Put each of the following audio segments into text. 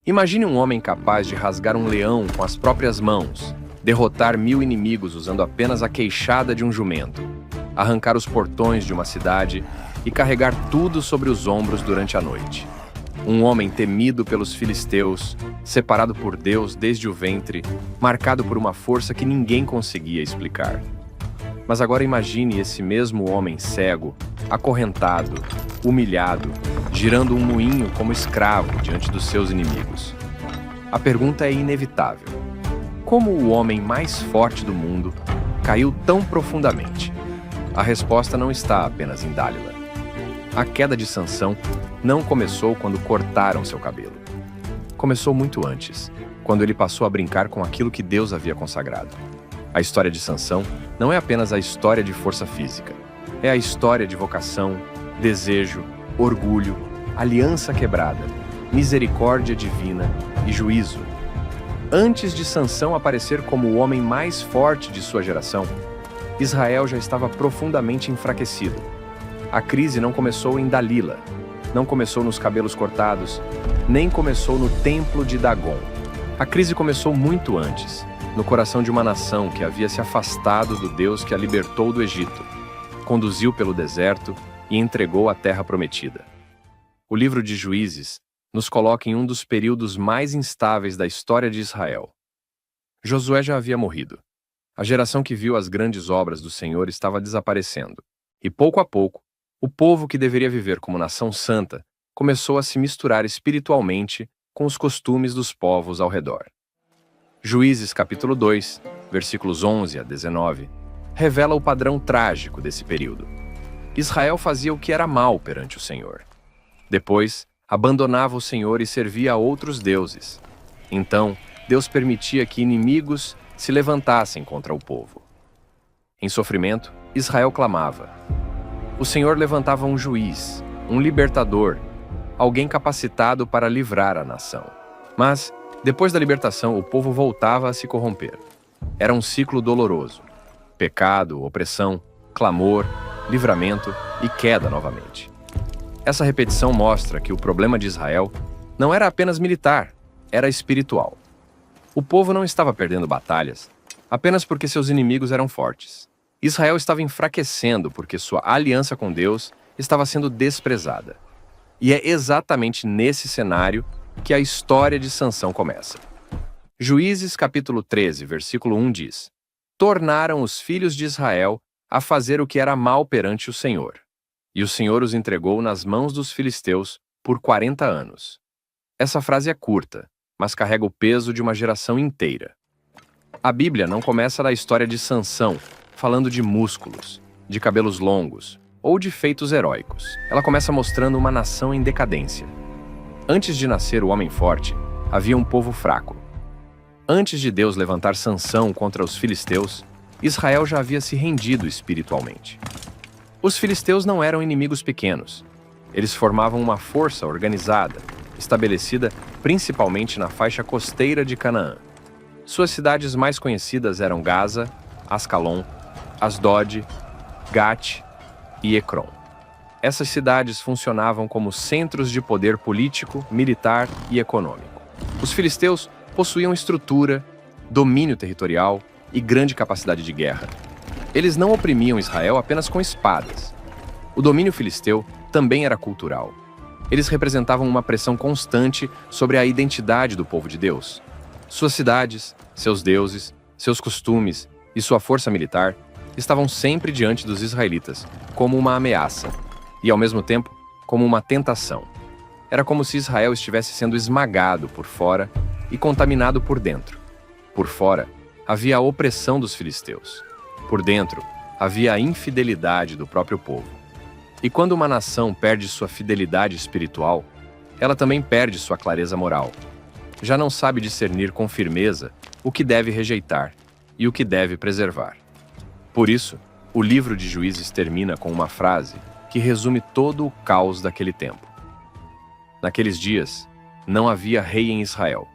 Imagine um homem capaz de rasgar um leão com as próprias mãos, derrotar 1000 inimigos usando apenas a queixada de um jumento, arrancar os portões de uma cidade e carregar tudo sobre os ombros durante a noite. Um homem temido pelos filisteus, separado por Deus desde o ventre, marcado por uma força que ninguém conseguia explicar. Mas agora imagine esse mesmo homem cego, acorrentado, humilhado, girando um moinho como escravo diante dos seus inimigos. A pergunta é inevitável: como o homem mais forte do mundo caiu tão profundamente? A resposta não está apenas em Dálila. A queda de Sansão não começou quando cortaram seu cabelo. Começou muito antes, quando ele passou a brincar com aquilo que Deus havia consagrado. A história de Sansão não é apenas a história de força física. É a história de vocação, desejo, orgulho, aliança quebrada, misericórdia divina e juízo. Antes de Sansão aparecer como o homem mais forte de sua geração, Israel já estava profundamente enfraquecido. A crise não começou em Dalila, não começou nos cabelos cortados, nem começou no templo de Dagon. A crise começou muito antes, no coração de uma nação que havia se afastado do Deus que a libertou do Egito, conduziu pelo deserto e entregou a terra prometida. O livro de Juízes nos coloca em um dos períodos mais instáveis da história de Israel. Josué já havia morrido. A geração que viu as grandes obras do Senhor estava desaparecendo, e pouco a pouco, o povo que deveria viver como nação santa começou a se misturar espiritualmente com os costumes dos povos ao redor. Juízes capítulo 2, versículos 11 a 19, revela o padrão trágico desse período. Israel fazia o que era mal perante o Senhor. Depois, abandonava o Senhor e servia a outros deuses. Então, Deus permitia que inimigos se levantassem contra o povo. Em sofrimento, Israel clamava. O Senhor levantava um juiz, um libertador, alguém capacitado para livrar a nação. Mas, depois da libertação, o povo voltava a se corromper. Era um ciclo doloroso. Pecado, opressão, clamor, livramento e queda novamente. Essa repetição mostra que o problema de Israel não era apenas militar, era espiritual. O povo não estava perdendo batalhas apenas porque seus inimigos eram fortes. Israel estava enfraquecendo porque sua aliança com Deus estava sendo desprezada. E é exatamente nesse cenário que a história de Sansão começa. Juízes capítulo 13, versículo 1 diz: tornaram os filhos de Israel a fazer o que era mal perante o Senhor. E o Senhor os entregou nas mãos dos filisteus por 40 anos. Essa frase é curta, mas carrega o peso de uma geração inteira. A Bíblia não começa na história de Sansão, falando de músculos, de cabelos longos ou de feitos heróicos. Ela começa mostrando uma nação em decadência. Antes de nascer o homem forte, havia um povo fraco. Antes de Deus levantar Sansão contra os filisteus, Israel já havia se rendido espiritualmente. Os filisteus não eram inimigos pequenos. Eles formavam uma força organizada, estabelecida principalmente na faixa costeira de Canaã. Suas cidades mais conhecidas eram Gaza, Ascalon, Asdod, Gat e Ecrom. Essas cidades funcionavam como centros de poder político, militar e econômico. Os filisteus possuíam estrutura, domínio territorial e grande capacidade de guerra. Eles não oprimiam Israel apenas com espadas. O domínio filisteu também era cultural. Eles representavam uma pressão constante sobre a identidade do povo de Deus. Suas cidades, seus deuses, seus costumes e sua força militar estavam sempre diante dos israelitas, como uma ameaça, e ao mesmo tempo, como uma tentação. Era como se Israel estivesse sendo esmagado por fora e contaminado por dentro. Por fora, havia a opressão dos filisteus. Por dentro, havia a infidelidade do próprio povo. E quando uma nação perde sua fidelidade espiritual, ela também perde sua clareza moral. Já não sabe discernir com firmeza o que deve rejeitar e o que deve preservar. Por isso, o livro de Juízes termina com uma frase que resume todo o caos daquele tempo. Naqueles dias, não havia rei em Israel.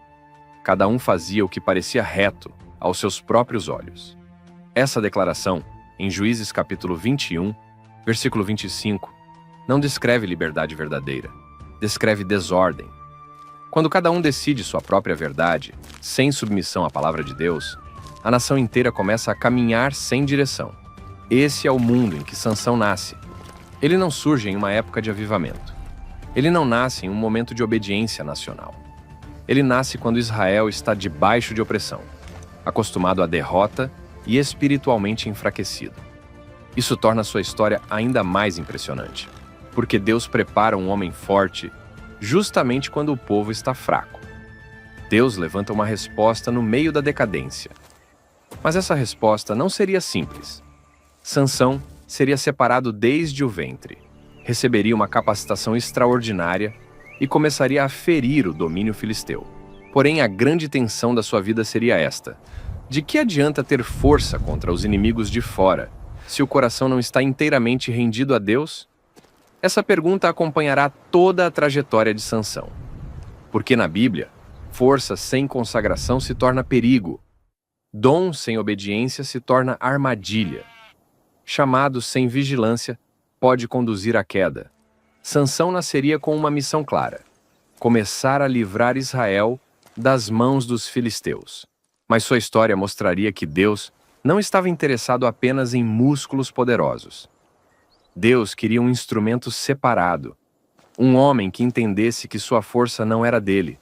Cada um fazia o que parecia reto aos seus próprios olhos. Essa declaração, em Juízes capítulo 21, versículo 25, não descreve liberdade verdadeira, descreve desordem. Quando cada um decide sua própria verdade, sem submissão à palavra de Deus, a nação inteira começa a caminhar sem direção. Esse é o mundo em que Sansão nasce. Ele não surge em uma época de avivamento. Ele não nasce em um momento de obediência nacional. Ele nasce quando Israel está debaixo de opressão, acostumado à derrota e espiritualmente enfraquecido. Isso torna sua história ainda mais impressionante, porque Deus prepara um homem forte justamente quando o povo está fraco. Deus levanta uma resposta no meio da decadência. Mas essa resposta não seria simples. Sansão seria separado desde o ventre, receberia uma capacitação extraordinária e começaria a ferir o domínio filisteu. Porém, a grande tensão da sua vida seria esta: de que adianta ter força contra os inimigos de fora, se o coração não está inteiramente rendido a Deus? Essa pergunta acompanhará toda a trajetória de Sansão. Porque na Bíblia, força sem consagração se torna perigo, dom sem obediência se torna armadilha, chamado sem vigilância pode conduzir à queda. Sansão nasceria com uma missão clara: começar a livrar Israel das mãos dos filisteus. Mas sua história mostraria que Deus não estava interessado apenas em músculos poderosos. Deus queria um instrumento separado, um homem que entendesse que sua força não era dele,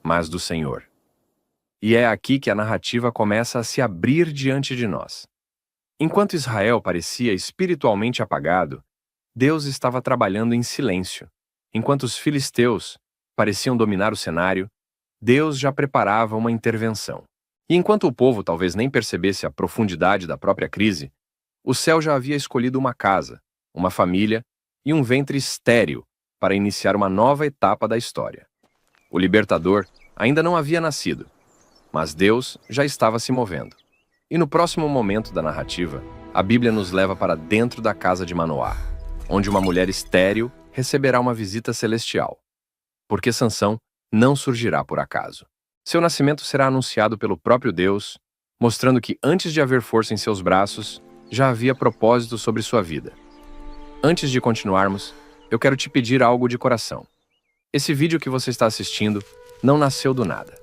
mas do Senhor. E é aqui que a narrativa começa a se abrir diante de nós. Enquanto Israel parecia espiritualmente apagado, Deus estava trabalhando em silêncio. Enquanto os filisteus pareciam dominar o cenário, Deus já preparava uma intervenção. E enquanto o povo talvez nem percebesse a profundidade da própria crise, o céu já havia escolhido uma casa, uma família e um ventre estéril para iniciar uma nova etapa da história. O libertador ainda não havia nascido, mas Deus já estava se movendo. E no próximo momento da narrativa, a Bíblia nos leva para dentro da casa de Manoá, onde uma mulher estéril receberá uma visita celestial. Porque Sansão não surgirá por acaso. Seu nascimento será anunciado pelo próprio Deus, mostrando que antes de haver força em seus braços, já havia propósito sobre sua vida. Antes de continuarmos, eu quero te pedir algo de coração. Esse vídeo que você está assistindo não nasceu do nada.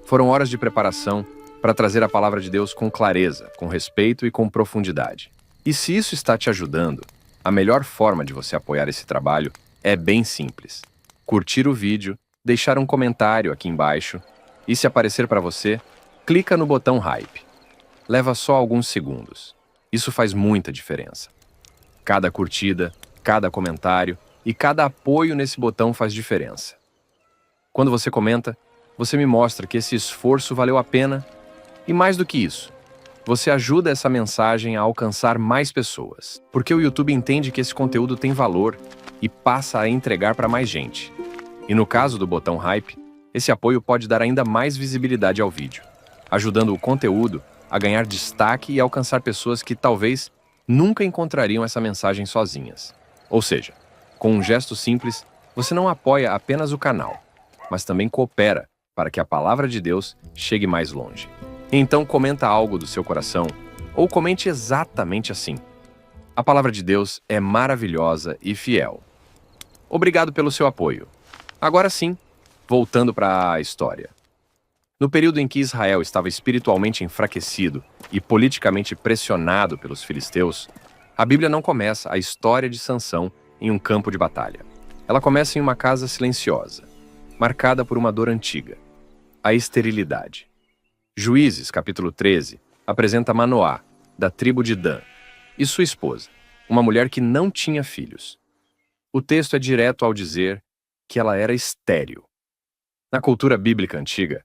Foram horas de preparação para trazer a palavra de Deus com clareza, com respeito e com profundidade. E se isso está te ajudando, a melhor forma de você apoiar esse trabalho é bem simples: curtir o vídeo, deixar um comentário aqui embaixo e, se aparecer para você, clica no botão Hype. Leva só alguns segundos. Isso faz muita diferença. Cada curtida, cada comentário e cada apoio nesse botão faz diferença. Quando você comenta, você me mostra que esse esforço valeu a pena e, mais do que isso, você ajuda essa mensagem a alcançar mais pessoas, porque o YouTube entende que esse conteúdo tem valor e passa a entregar para mais gente. E no caso do botão Hype, esse apoio pode dar ainda mais visibilidade ao vídeo, ajudando o conteúdo a ganhar destaque e alcançar pessoas que talvez nunca encontrariam essa mensagem sozinhas. Ou seja, com um gesto simples, você não apoia apenas o canal, mas também coopera para que a palavra de Deus chegue mais longe. Então comenta algo do seu coração, ou comente exatamente assim: a palavra de Deus é maravilhosa e fiel. Obrigado pelo seu apoio. Agora sim, voltando para a história. No período em que Israel estava espiritualmente enfraquecido e politicamente pressionado pelos filisteus, a Bíblia não começa a história de Sansão em um campo de batalha. Ela começa em uma casa silenciosa, marcada por uma dor antiga: a esterilidade. Juízes, capítulo 13, apresenta Manoá, da tribo de Dan, e sua esposa, uma mulher que não tinha filhos. O texto é direto ao dizer que ela era estéril. Na cultura bíblica antiga,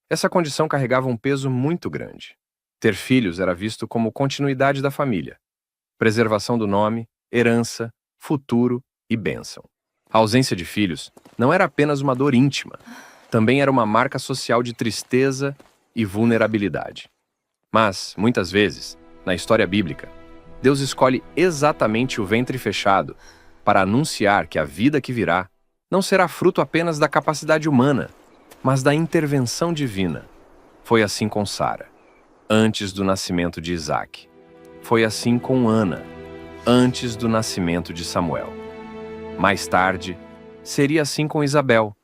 essa condição carregava um peso muito grande. Ter filhos era visto como continuidade da família, preservação do nome, herança, futuro e bênção. A ausência de filhos não era apenas uma dor íntima, também era uma marca social de tristeza e vulnerabilidade. Mas, muitas vezes, na história bíblica, Deus escolhe exatamente o ventre fechado para anunciar que a vida que virá não será fruto apenas da capacidade humana, mas da intervenção divina. Foi assim com Sara, antes do nascimento de Isaac. Foi assim com Ana, antes do nascimento de Samuel. Mais tarde, seria assim com Isabel,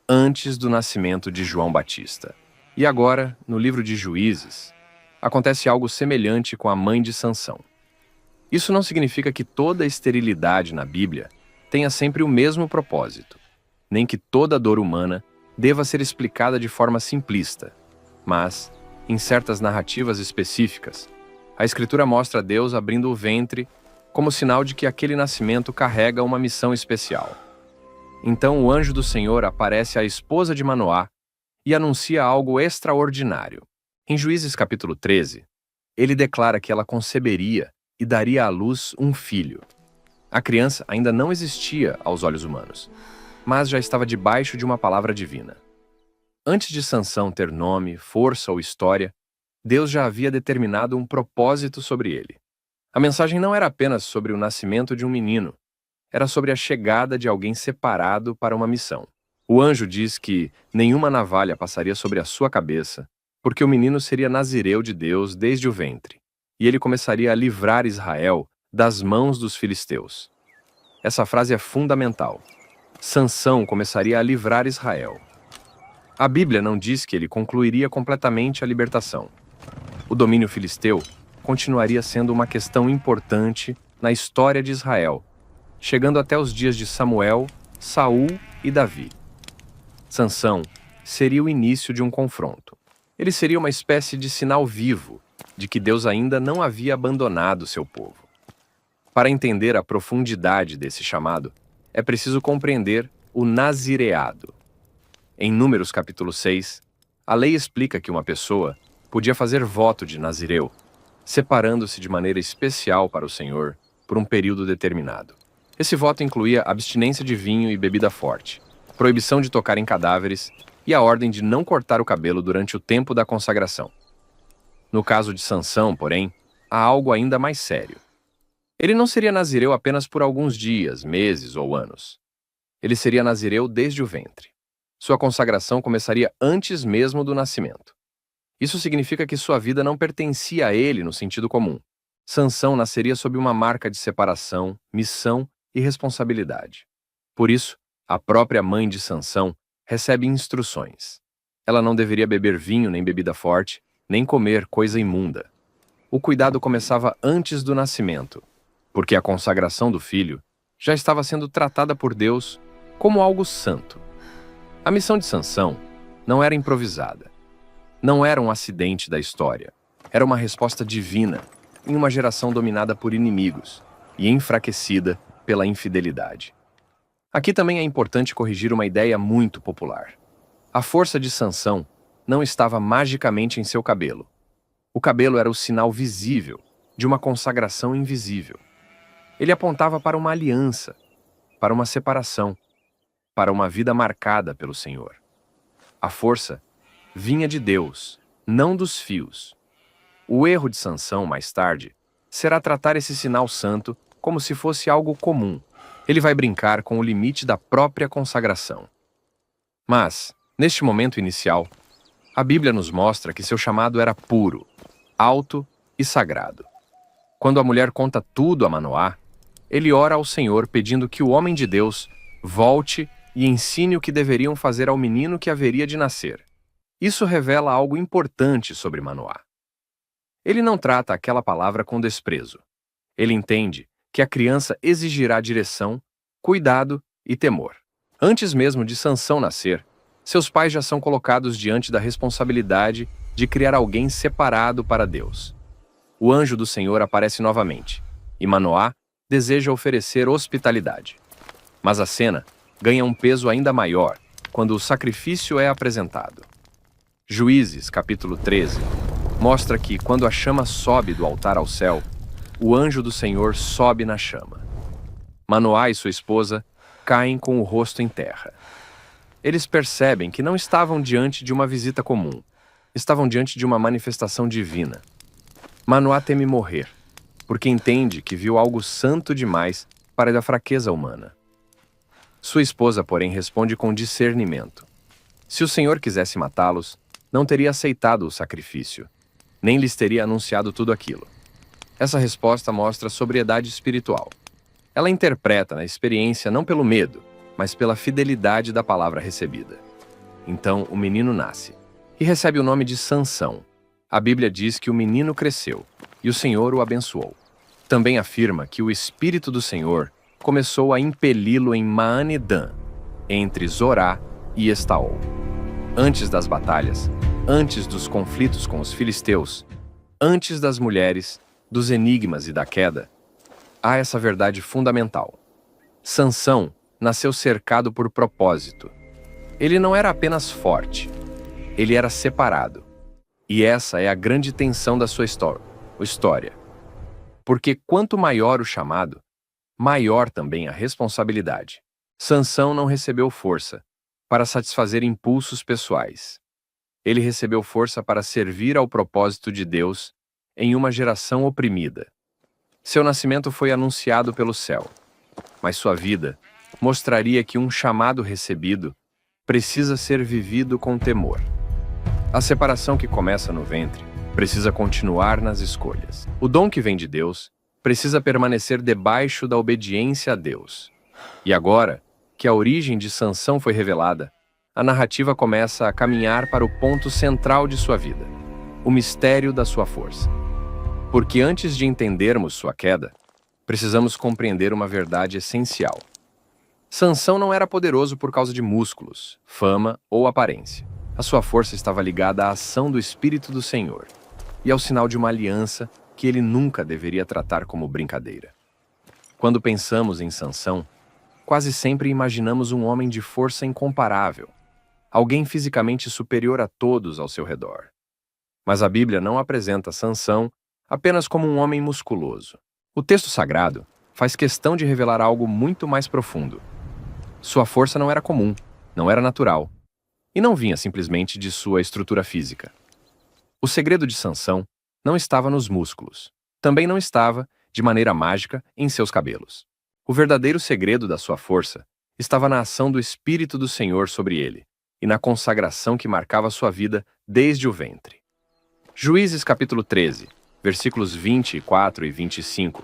antes do nascimento de João Batista. E agora, no livro de Juízes, acontece algo semelhante com a mãe de Sansão. Isso não significa que toda esterilidade na Bíblia tenha sempre o mesmo propósito, nem que toda dor humana deva ser explicada de forma simplista, mas, em certas narrativas específicas, a Escritura mostra Deus abrindo o ventre como sinal de que aquele nascimento carrega uma missão especial. Então o anjo do Senhor aparece à esposa de Manoá e anuncia algo extraordinário. Em Juízes capítulo 13, ele declara que ela conceberia e daria à luz um filho. A criança ainda não existia aos olhos humanos, mas já estava debaixo de uma palavra divina. Antes de Sansão ter nome, força ou história, Deus já havia determinado um propósito sobre ele. A mensagem não era apenas sobre o nascimento de um menino, era sobre a chegada de alguém separado para uma missão. O anjo diz que nenhuma navalha passaria sobre a sua cabeça, porque o menino seria nazireu de Deus desde o ventre, e ele começaria a livrar Israel das mãos dos filisteus. Essa frase é fundamental. Sansão começaria a livrar Israel. A Bíblia não diz que ele concluiria completamente a libertação. O domínio filisteu continuaria sendo uma questão importante na história de Israel, chegando até os dias de Samuel, Saul e Davi. Sansão seria o início de um confronto. Ele seria uma espécie de sinal vivo de que Deus ainda não havia abandonado seu povo. Para entender a profundidade desse chamado, é preciso compreender o nazireado. Em Números capítulo 6, a lei explica que uma pessoa podia fazer voto de nazireu, separando-se de maneira especial para o Senhor por um período determinado. Esse voto incluía abstinência de vinho e bebida forte, proibição de tocar em cadáveres e a ordem de não cortar o cabelo durante o tempo da consagração. No caso de Sansão, porém, há algo ainda mais sério. Ele não seria nazireu apenas por alguns dias, meses ou anos. Ele seria nazireu desde o ventre. Sua consagração começaria antes mesmo do nascimento. Isso significa que sua vida não pertencia a ele no sentido comum. Sansão nasceria sob uma marca de separação, missão e responsabilidade. Por isso, a própria mãe de Sansão recebe instruções. Ela não deveria beber vinho nem bebida forte, nem comer coisa imunda. O cuidado começava antes do nascimento, porque a consagração do filho já estava sendo tratada por Deus como algo santo. A missão de Sansão não era improvisada. Não era um acidente da história. Era uma resposta divina em uma geração dominada por inimigos e enfraquecida pela infidelidade. Aqui também é importante corrigir uma ideia muito popular. A força de Sansão não estava magicamente em seu cabelo. O cabelo era o sinal visível de uma consagração invisível. Ele apontava para uma aliança, para uma separação, para uma vida marcada pelo Senhor. A força vinha de Deus, não dos fios. O erro de Sansão, mais tarde, será tratar esse sinal santo como se fosse algo comum. Ele vai brincar com o limite da própria consagração. Mas, neste momento inicial, a Bíblia nos mostra que seu chamado era puro, alto e sagrado. Quando a mulher conta tudo a Manoá, ele ora ao Senhor pedindo que o homem de Deus volte e ensine o que deveriam fazer ao menino que haveria de nascer. Isso revela algo importante sobre Manoá. Ele não trata aquela palavra com desprezo. Ele entende que a criança exigirá direção, cuidado e temor. Antes mesmo de Sansão nascer, seus pais já são colocados diante da responsabilidade de criar alguém separado para Deus. O anjo do Senhor aparece novamente, e Manoá deseja oferecer hospitalidade. Mas a cena ganha um peso ainda maior quando o sacrifício é apresentado. Juízes, capítulo 13, mostra que, quando a chama sobe do altar ao céu, o anjo do Senhor sobe na chama. Manoá e sua esposa caem com o rosto em terra. Eles percebem que não estavam diante de uma visita comum, estavam diante de uma manifestação divina. Manoá teme morrer, porque entende que viu algo santo demais para a fraqueza humana. Sua esposa, porém, responde com discernimento. Se o Senhor quisesse matá-los, não teria aceitado o sacrifício, nem lhes teria anunciado tudo aquilo. Essa resposta mostra sobriedade espiritual. Ela interpreta na experiência não pelo medo, mas pela fidelidade da palavra recebida. Então o menino nasce e recebe o nome de Sansão. A Bíblia diz que o menino cresceu e o Senhor o abençoou. Também afirma que o Espírito do Senhor começou a impeli-lo em Maanedã, entre Zorá e Estaol. Antes das batalhas, antes dos conflitos com os filisteus, antes das mulheres, dos enigmas e da queda, há essa verdade fundamental. Sansão nasceu cercado por propósito. Ele não era apenas forte, ele era separado. E essa é a grande tensão da sua história. Porque quanto maior o chamado, maior também a responsabilidade. Sansão não recebeu força para satisfazer impulsos pessoais. Ele recebeu força para servir ao propósito de Deus em uma geração oprimida. Seu nascimento foi anunciado pelo céu, mas sua vida mostraria que um chamado recebido precisa ser vivido com temor. A separação que começa no ventre precisa continuar nas escolhas. O dom que vem de Deus precisa permanecer debaixo da obediência a Deus. E agora que a origem de Sansão foi revelada, a narrativa começa a caminhar para o ponto central de sua vida, o mistério da sua força. Porque antes de entendermos sua queda, precisamos compreender uma verdade essencial. Sansão não era poderoso por causa de músculos, fama ou aparência. A sua força estava ligada à ação do Espírito do Senhor e ao sinal de uma aliança que ele nunca deveria tratar como brincadeira. Quando pensamos em Sansão, quase sempre imaginamos um homem de força incomparável, alguém fisicamente superior a todos ao seu redor. Mas a Bíblia não apresenta Sansão apenas como um homem musculoso. O texto sagrado faz questão de revelar algo muito mais profundo. Sua força não era comum, não era natural, e não vinha simplesmente de sua estrutura física. O segredo de Sansão não estava nos músculos, também não estava, de maneira mágica, em seus cabelos. O verdadeiro segredo da sua força estava na ação do Espírito do Senhor sobre ele e na consagração que marcava sua vida desde o ventre. Juízes capítulo 13, versículos 24 e 25,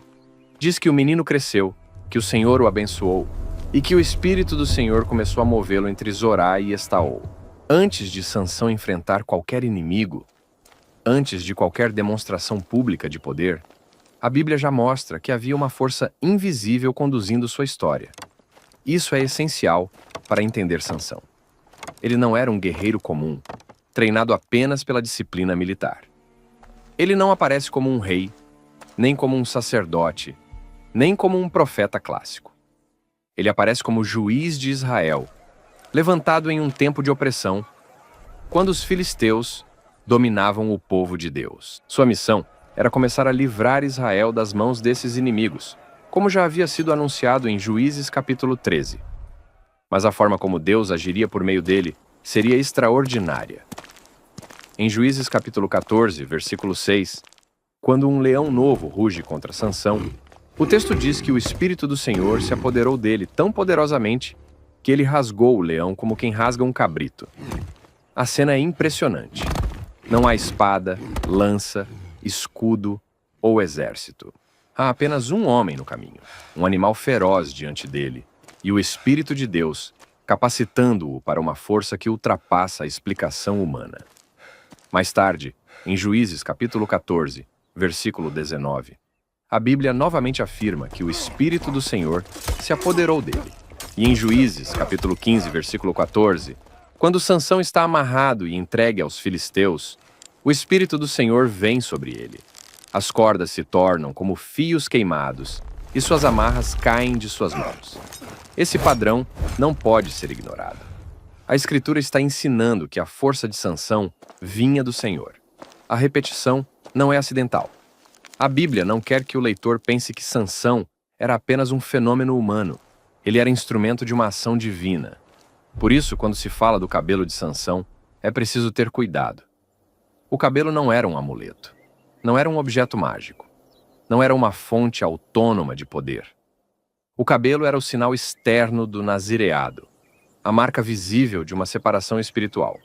diz que o menino cresceu, que o Senhor o abençoou e que o Espírito do Senhor começou a movê-lo entre Zorá e Estaol. Antes de Sansão enfrentar qualquer inimigo, antes de qualquer demonstração pública de poder, a Bíblia já mostra que havia uma força invisível conduzindo sua história. Isso é essencial para entender Sansão. Ele não era um guerreiro comum, treinado apenas pela disciplina militar. Ele não aparece como um rei, nem como um sacerdote, nem como um profeta clássico. Ele aparece como juiz de Israel, levantado em um tempo de opressão, quando os filisteus dominavam o povo de Deus. Sua missão era começar a livrar Israel das mãos desses inimigos, como já havia sido anunciado em Juízes capítulo 13. Mas a forma como Deus agiria por meio dele seria extraordinária. Em Juízes capítulo 14, versículo 6, quando um leão novo ruge contra Sansão, o texto diz que o Espírito do Senhor se apoderou dele tão poderosamente que ele rasgou o leão como quem rasga um cabrito. A cena é impressionante. Não há espada, lança, escudo ou exército. Há apenas um homem no caminho, um animal feroz diante dele, e o Espírito de Deus capacitando-o para uma força que ultrapassa a explicação humana. Mais tarde, em Juízes capítulo 14, versículo 19, a Bíblia novamente afirma que o Espírito do Senhor se apoderou dele. E em Juízes capítulo 15, versículo 14, quando Sansão está amarrado e entregue aos filisteus, o Espírito do Senhor vem sobre ele. As cordas se tornam como fios queimados e suas amarras caem de suas mãos. Esse padrão não pode ser ignorado. A Escritura está ensinando que a força de Sansão vinha do Senhor. A repetição não é acidental. A Bíblia não quer que o leitor pense que Sansão era apenas um fenômeno humano. Ele era instrumento de uma ação divina. Por isso, quando se fala do cabelo de Sansão, é preciso ter cuidado. O cabelo não era um amuleto. Não era um objeto mágico. Não era uma fonte autônoma de poder. O cabelo era o sinal externo do nazireado, a marca visível de uma separação espiritual.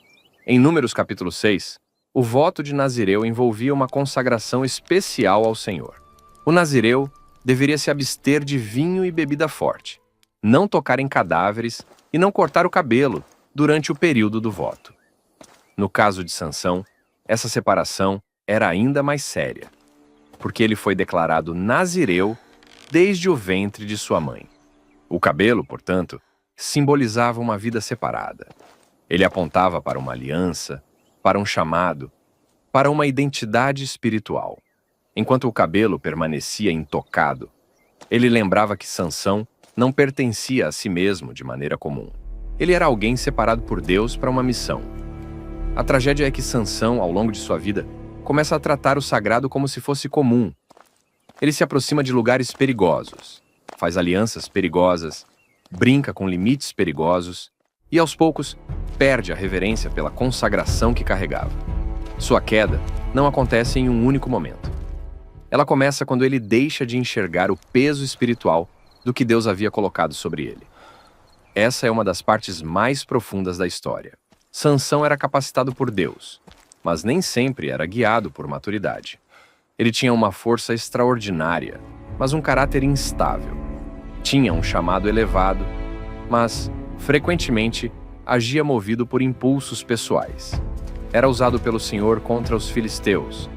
Em Números capítulo 6, o voto de Nazireu envolvia uma consagração especial ao Senhor. O Nazireu deveria se abster de vinho e bebida forte, não tocar em cadáveres e não cortar o cabelo durante o período do voto. No caso de Sansão, essa separação era ainda mais séria, porque ele foi declarado nazireu desde o ventre de sua mãe. O cabelo, portanto, simbolizava uma vida separada. Ele apontava para uma aliança, para um chamado, para uma identidade espiritual. Enquanto o cabelo permanecia intocado, ele lembrava que Sansão não pertencia a si mesmo de maneira comum. Ele era alguém separado por Deus para uma missão. A tragédia é que Sansão, ao longo de sua vida, começa a tratar o sagrado como se fosse comum. Ele se aproxima de lugares perigosos, faz alianças perigosas, brinca com limites perigosos e, aos poucos, perde a reverência pela consagração que carregava. Sua queda não acontece em um único momento. Ela começa quando ele deixa de enxergar o peso espiritual do que Deus havia colocado sobre ele. Essa é uma das partes mais profundas da história. Sansão era capacitado por Deus, mas nem sempre era guiado por maturidade. Ele tinha uma força extraordinária, mas um caráter instável. Tinha um chamado elevado, mas, frequentemente, agia movido por impulsos pessoais. Era usado pelo Senhor contra os filisteus,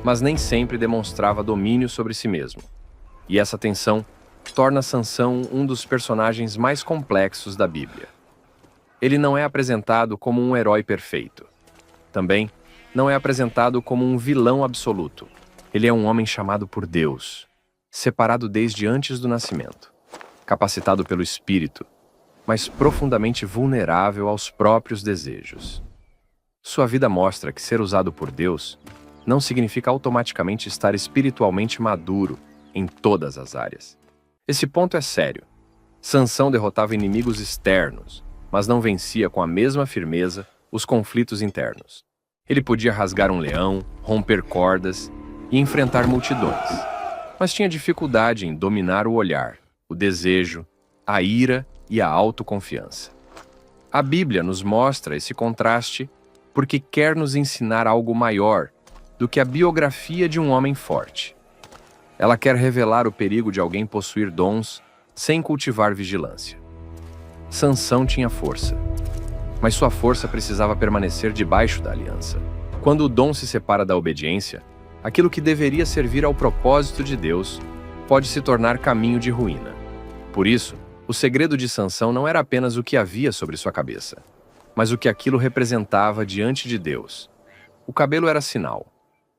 mas nem sempre demonstrava domínio sobre si mesmo. E essa tensão torna Sansão um dos personagens mais complexos da Bíblia. Ele não é apresentado como um herói perfeito. Também não é apresentado como um vilão absoluto. Ele é um homem chamado por Deus, separado desde antes do nascimento, capacitado pelo Espírito, mas profundamente vulnerável aos próprios desejos. Sua vida mostra que ser usado por Deus não significa automaticamente estar espiritualmente maduro em todas as áreas. Esse ponto é sério. Sansão derrotava inimigos externos, mas não vencia com a mesma firmeza os conflitos internos. Ele podia rasgar um leão, romper cordas e enfrentar multidões, mas tinha dificuldade em dominar o olhar, o desejo, a ira e a autoconfiança. A Bíblia nos mostra esse contraste porque quer nos ensinar algo maior do que a biografia de um homem forte. Ela quer revelar o perigo de alguém possuir dons sem cultivar vigilância. Sansão tinha força, mas sua força precisava permanecer debaixo da aliança. Quando o dom se separa da obediência, aquilo que deveria servir ao propósito de Deus pode se tornar caminho de ruína. Por isso, o segredo de Sansão não era apenas o que havia sobre sua cabeça, mas o que aquilo representava diante de Deus. O cabelo era sinal,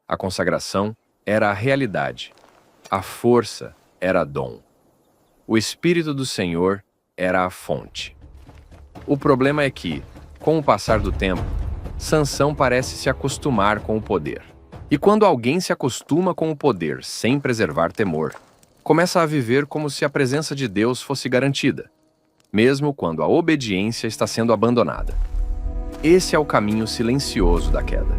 a consagração era a realidade, a força era dom. O Espírito do Senhor era a fonte. O problema é que, com o passar do tempo, Sansão parece se acostumar com o poder. E quando alguém se acostuma com o poder sem preservar temor, começa a viver como se a presença de Deus fosse garantida, mesmo quando a obediência está sendo abandonada. Esse é o caminho silencioso da queda.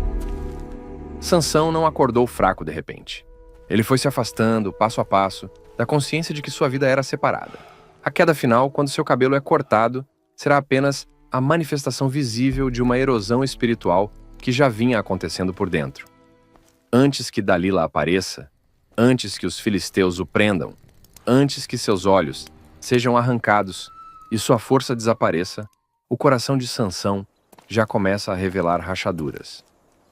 Sansão não acordou fraco de repente. Ele foi se afastando, passo a passo, da consciência de que sua vida era separada. A queda final, quando seu cabelo é cortado, será apenas a manifestação visível de uma erosão espiritual que já vinha acontecendo por dentro. Antes que Dalila apareça, antes que os filisteus o prendam, antes que seus olhos sejam arrancados e sua força desapareça, o coração de Sansão já começa a revelar rachaduras.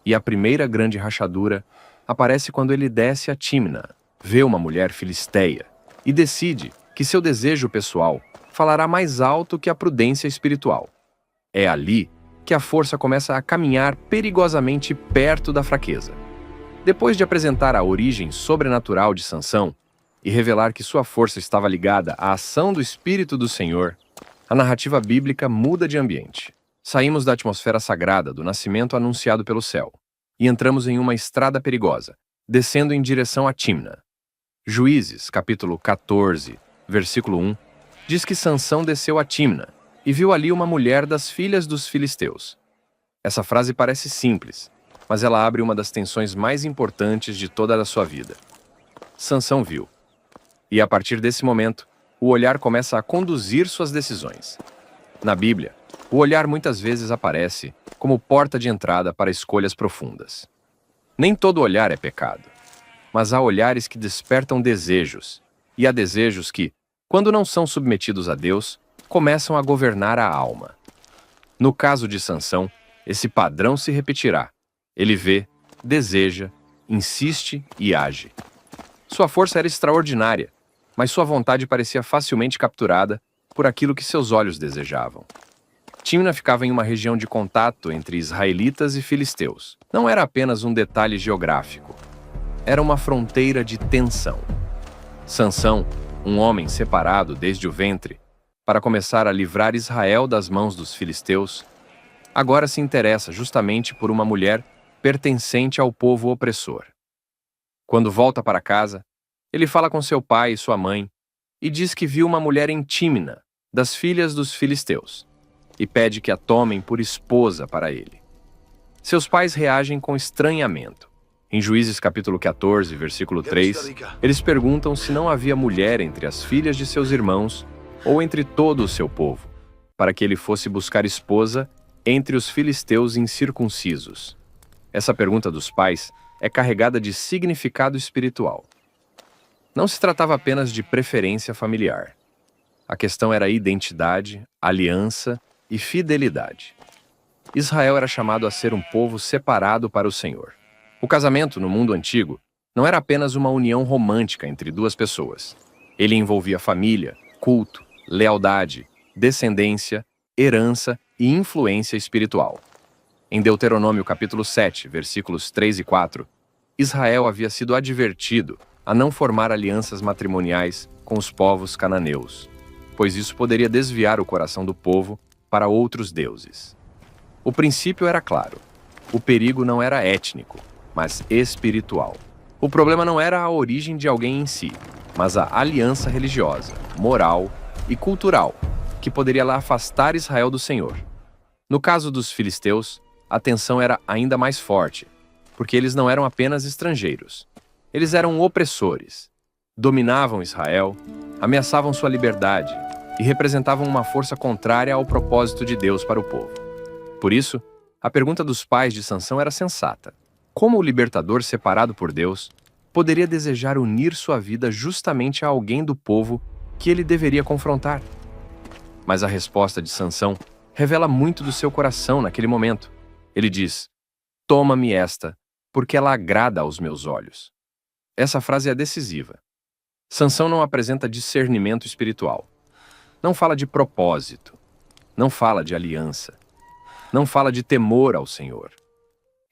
E a primeira grande rachadura aparece quando ele desce a Tímna, vê uma mulher filisteia e decide que seu desejo pessoal falará mais alto que a prudência espiritual. É ali que a força começa a caminhar perigosamente perto da fraqueza. Depois de apresentar a origem sobrenatural de Sansão e revelar que sua força estava ligada à ação do Espírito do Senhor, a narrativa bíblica muda de ambiente. Saímos da atmosfera sagrada do nascimento anunciado pelo céu e entramos em uma estrada perigosa, descendo em direção a Tímna. Juízes, capítulo 14, versículo 1, diz que Sansão desceu a Tímna e viu ali uma mulher das filhas dos filisteus. Essa frase parece simples, mas ela abre uma das tensões mais importantes de toda a sua vida. Sansão viu. E a partir desse momento, o olhar começa a conduzir suas decisões. Na Bíblia, o olhar muitas vezes aparece como porta de entrada para escolhas profundas. Nem todo olhar é pecado, mas há olhares que despertam desejos, e há desejos que, quando não são submetidos a Deus, começam a governar a alma. No caso de Sansão, esse padrão se repetirá. Ele vê, deseja, insiste e age. Sua força era extraordinária, mas sua vontade parecia facilmente capturada por aquilo que seus olhos desejavam. Tímina ficava em uma região de contato entre israelitas e filisteus. Não era apenas um detalhe geográfico. Era uma fronteira de tensão. Sansão, um homem separado desde o ventre, para começar a livrar Israel das mãos dos filisteus, agora se interessa justamente por uma mulher pertencente ao povo opressor. Quando volta para casa, ele fala com seu pai e sua mãe e diz que viu uma mulher em Tímina, das filhas dos filisteus, e pede que a tomem por esposa para ele. Seus pais reagem com estranhamento. Em Juízes capítulo 14, versículo 3, eles perguntam se não havia mulher entre as filhas de seus irmãos ou entre todo o seu povo, para que ele fosse buscar esposa entre os filisteus incircuncisos. Essa pergunta dos pais é carregada de significado espiritual. Não se tratava apenas de preferência familiar. A questão era identidade, aliança e fidelidade. Israel era chamado a ser um povo separado para o Senhor. O casamento no mundo antigo não era apenas uma união romântica entre duas pessoas. Ele envolvia família, culto, lealdade, descendência, herança e influência espiritual. Em Deuteronômio capítulo 7, versículos 3 e 4, Israel havia sido advertido a não formar alianças matrimoniais com os povos cananeus, pois isso poderia desviar o coração do povo para outros deuses. O princípio era claro. O perigo não era étnico, mas espiritual. O problema não era a origem de alguém em si, mas a aliança religiosa, moral e cultural que poderia lá afastar Israel do Senhor. No caso dos filisteus, a tensão era ainda mais forte, porque eles não eram apenas estrangeiros. Eles eram opressores, dominavam Israel, ameaçavam sua liberdade e representavam uma força contrária ao propósito de Deus para o povo. Por isso, a pergunta dos pais de Sansão era sensata. Como o libertador separado por Deus poderia desejar unir sua vida justamente a alguém do povo que ele deveria confrontar? Mas a resposta de Sansão revela muito do seu coração naquele momento. Ele diz: "Toma-me esta, porque ela agrada aos meus olhos." Essa frase é decisiva. Sansão não apresenta discernimento espiritual. Não fala de propósito. Não fala de aliança. Não fala de temor ao Senhor.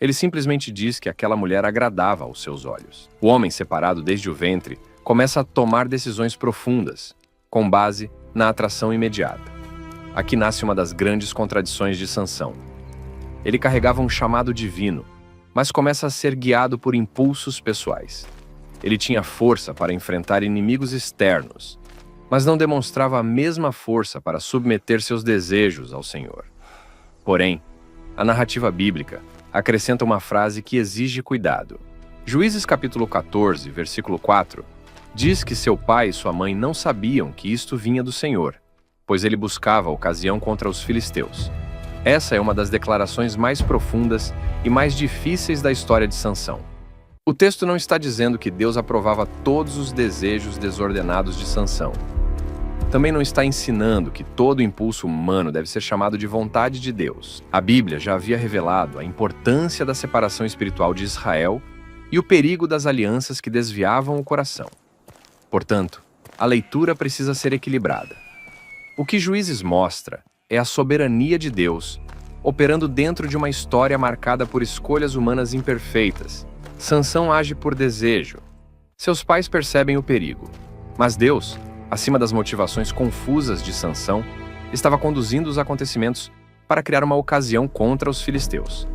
Ele simplesmente diz que aquela mulher agradava aos seus olhos. O homem separado desde o ventre começa a tomar decisões profundas, com base na atração imediata. Aqui nasce uma das grandes contradições de Sansão. Ele carregava um chamado divino, mas começa a ser guiado por impulsos pessoais. Ele tinha força para enfrentar inimigos externos, mas não demonstrava a mesma força para submeter seus desejos ao Senhor. Porém, a narrativa bíblica acrescenta uma frase que exige cuidado. Juízes capítulo 14, versículo 4, diz que seu pai e sua mãe não sabiam que isto vinha do Senhor, pois ele buscava a ocasião contra os filisteus. Essa é uma das declarações mais profundas e mais difíceis da história de Sansão. O texto não está dizendo que Deus aprovava todos os desejos desordenados de Sansão. Também não está ensinando que todo impulso humano deve ser chamado de vontade de Deus. A Bíblia já havia revelado a importância da separação espiritual de Israel e o perigo das alianças que desviavam o coração. Portanto, a leitura precisa ser equilibrada. O que Juízes mostra é a soberania de Deus, operando dentro de uma história marcada por escolhas humanas imperfeitas. Sansão age por desejo. Seus pais percebem o perigo, mas Deus, acima das motivações confusas de Sansão, estava conduzindo os acontecimentos para criar uma ocasião contra os filisteus.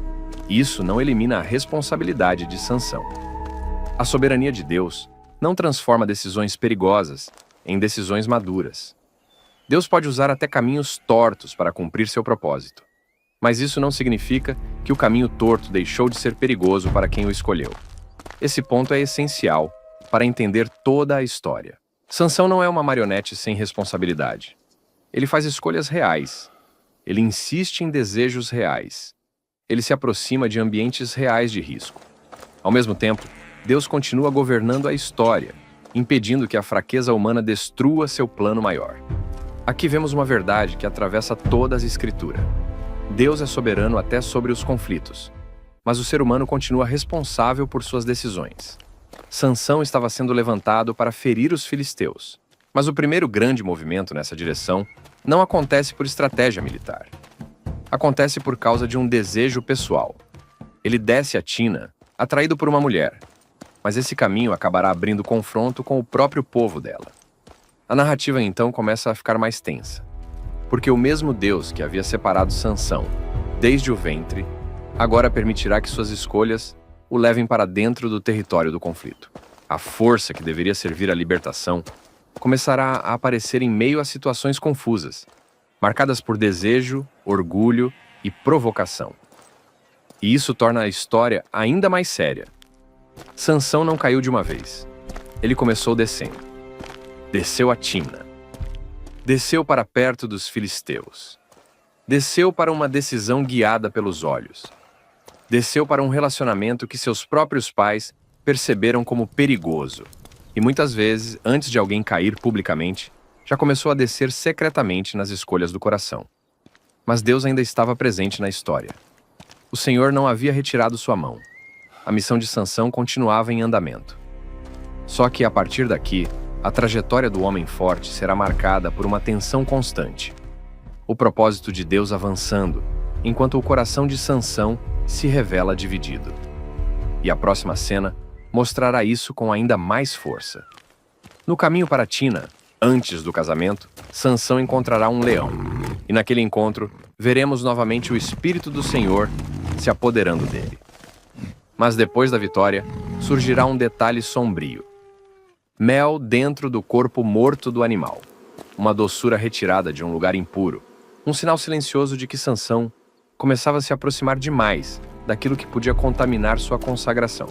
Isso não elimina a responsabilidade de Sansão. A soberania de Deus não transforma decisões perigosas em decisões maduras. Deus pode usar até caminhos tortos para cumprir seu propósito. Mas isso não significa que o caminho torto deixou de ser perigoso para quem o escolheu. Esse ponto é essencial para entender toda a história. Sansão não é uma marionete sem responsabilidade. Ele faz escolhas reais. Ele insiste em desejos reais. Ele se aproxima de ambientes reais de risco. Ao mesmo tempo, Deus continua governando a história, impedindo que a fraqueza humana destrua seu plano maior. Aqui vemos uma verdade que atravessa toda a Escritura. Deus é soberano até sobre os conflitos, mas o ser humano continua responsável por suas decisões. Sansão estava sendo levantado para ferir os filisteus, mas o primeiro grande movimento nessa direção não acontece por estratégia militar. Acontece por causa de um desejo pessoal. Ele desce a Tina, atraído por uma mulher, mas esse caminho acabará abrindo confronto com o próprio povo dela. A narrativa então começa a ficar mais tensa, porque o mesmo Deus que havia separado Sansão desde o ventre, agora permitirá que suas escolhas o levem para dentro do território do conflito. A força que deveria servir à libertação começará a aparecer em meio a situações confusas, marcadas por desejo, orgulho e provocação. E isso torna a história ainda mais séria. Sansão não caiu de uma vez. Ele começou descendo. Desceu a Timna. Desceu para perto dos filisteus. Desceu para uma decisão guiada pelos olhos. Desceu para um relacionamento que seus próprios pais perceberam como perigoso. E muitas vezes, antes de alguém cair publicamente, já começou a descer secretamente nas escolhas do coração. Mas Deus ainda estava presente na história. O Senhor não havia retirado sua mão. A missão de Sansão continuava em andamento. Só que, a partir daqui, a trajetória do homem forte será marcada por uma tensão constante. O propósito de Deus avançando, enquanto o coração de Sansão se revela dividido. E a próxima cena mostrará isso com ainda mais força. No caminho para Tina, antes do casamento, Sansão encontrará um leão. E naquele encontro, veremos novamente o Espírito do Senhor se apoderando dele. Mas depois da vitória, surgirá um detalhe sombrio. Mel dentro do corpo morto do animal. Uma doçura retirada de um lugar impuro. Um sinal silencioso de que Sansão começava a se aproximar demais daquilo que podia contaminar sua consagração.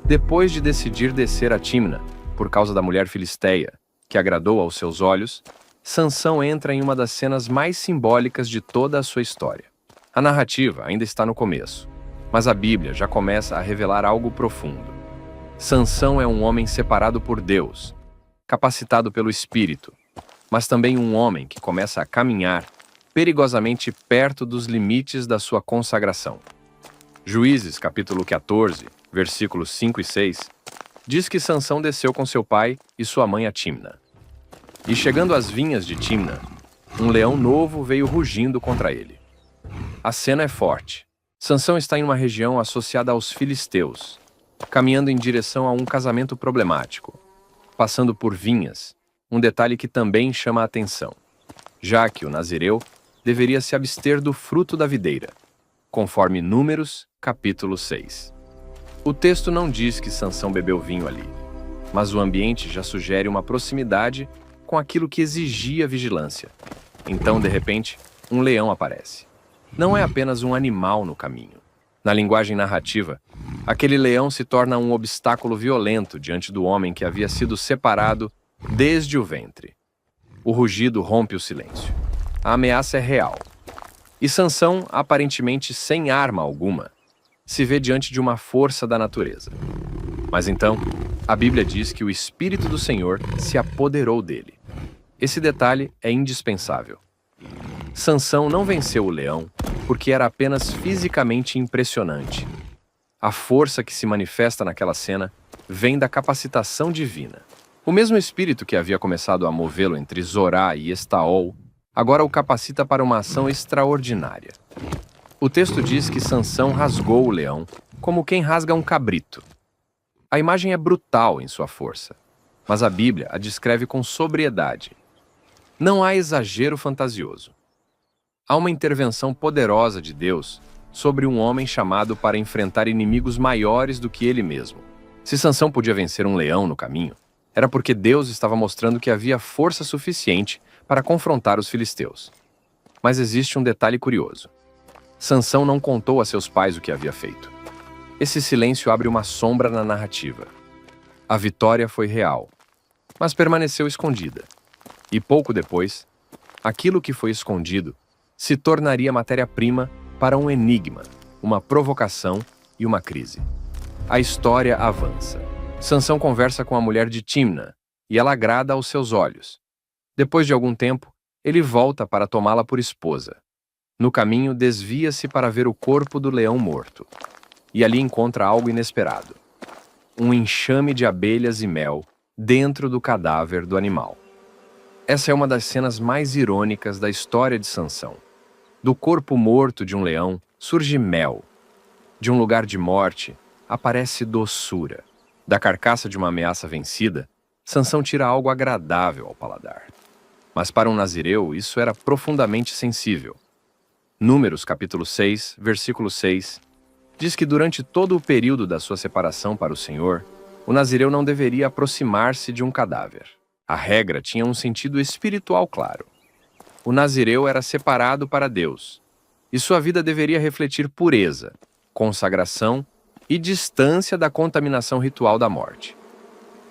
Depois de decidir descer a Timna, por causa da mulher filisteia, que agradou aos seus olhos, Sansão entra em uma das cenas mais simbólicas de toda a sua história. A narrativa ainda está no começo, mas a Bíblia já começa a revelar algo profundo. Sansão é um homem separado por Deus, capacitado pelo Espírito, mas também um homem que começa a caminhar perigosamente perto dos limites da sua consagração. Juízes, capítulo 14, versículos 5 e 6, diz que Sansão desceu com seu pai e sua mãe a Timna. E chegando às vinhas de Timna, um leão novo veio rugindo contra ele. A cena é forte. Sansão está em uma região associada aos filisteus, caminhando em direção a um casamento problemático, passando por vinhas, um detalhe que também chama a atenção, já que o nazireu deveria se abster do fruto da videira, conforme Números, capítulo 6. O texto não diz que Sansão bebeu vinho ali, mas o ambiente já sugere uma proximidade com aquilo que exigia vigilância. Então, de repente, um leão aparece. Não é apenas um animal no caminho. Na linguagem narrativa, aquele leão se torna um obstáculo violento diante do homem que havia sido separado desde o ventre. O rugido rompe o silêncio. A ameaça é real. E Sansão, aparentemente sem arma alguma, se vê diante de uma força da natureza. Mas então, a Bíblia diz que o Espírito do Senhor se apoderou dele. Esse detalhe é indispensável. Sansão não venceu o leão porque era apenas fisicamente impressionante. A força que se manifesta naquela cena vem da capacitação divina. O mesmo Espírito que havia começado a movê-lo entre Zorá e Estaol, agora o capacita para uma ação extraordinária. O texto diz que Sansão rasgou o leão como quem rasga um cabrito. A imagem é brutal em sua força, mas a Bíblia a descreve com sobriedade. Não há exagero fantasioso. Há uma intervenção poderosa de Deus sobre um homem chamado para enfrentar inimigos maiores do que ele mesmo. Se Sansão podia vencer um leão no caminho, era porque Deus estava mostrando que havia força suficiente para confrontar os filisteus. Mas existe um detalhe curioso. Sansão não contou a seus pais o que havia feito. Esse silêncio abre uma sombra na narrativa. A vitória foi real, mas permaneceu escondida. E pouco depois, aquilo que foi escondido se tornaria matéria-prima para um enigma, uma provocação e uma crise. A história avança. Sansão conversa com a mulher de Timna e ela agrada aos seus olhos. Depois de algum tempo, ele volta para tomá-la por esposa. No caminho, desvia-se para ver o corpo do leão morto. E ali encontra algo inesperado: um enxame de abelhas e mel dentro do cadáver do animal. Essa é uma das cenas mais irônicas da história de Sansão. Do corpo morto de um leão surge mel. De um lugar de morte aparece doçura. Da carcaça de uma ameaça vencida, Sansão tira algo agradável ao paladar. Mas para um nazireu, isso era profundamente sensível. Números, capítulo 6, versículo 6, diz que durante todo o período da sua separação para o Senhor, o nazireu não deveria aproximar-se de um cadáver. A regra tinha um sentido espiritual claro. O nazireu era separado para Deus, e sua vida deveria refletir pureza, consagração e distância da contaminação ritual da morte.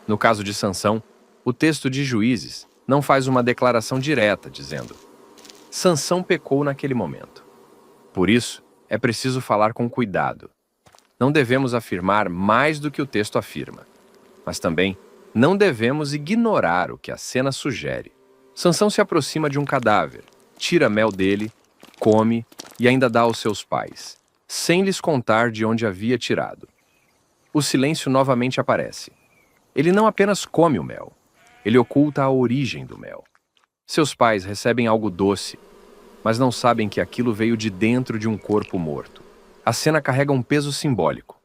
No caso de Sansão, o texto de Juízes não faz uma declaração direta, dizendo: Sansão pecou naquele momento. Por isso, é preciso falar com cuidado. Não devemos afirmar mais do que o texto afirma, mas também não devemos ignorar o que a cena sugere. Sansão se aproxima de um cadáver, tira mel dele, come e ainda dá aos seus pais, sem lhes contar de onde havia tirado. O silêncio novamente aparece. Ele não apenas come o mel, ele oculta a origem do mel. Seus pais recebem algo doce, mas não sabem que aquilo veio de dentro de um corpo morto. A cena carrega um peso simbólico.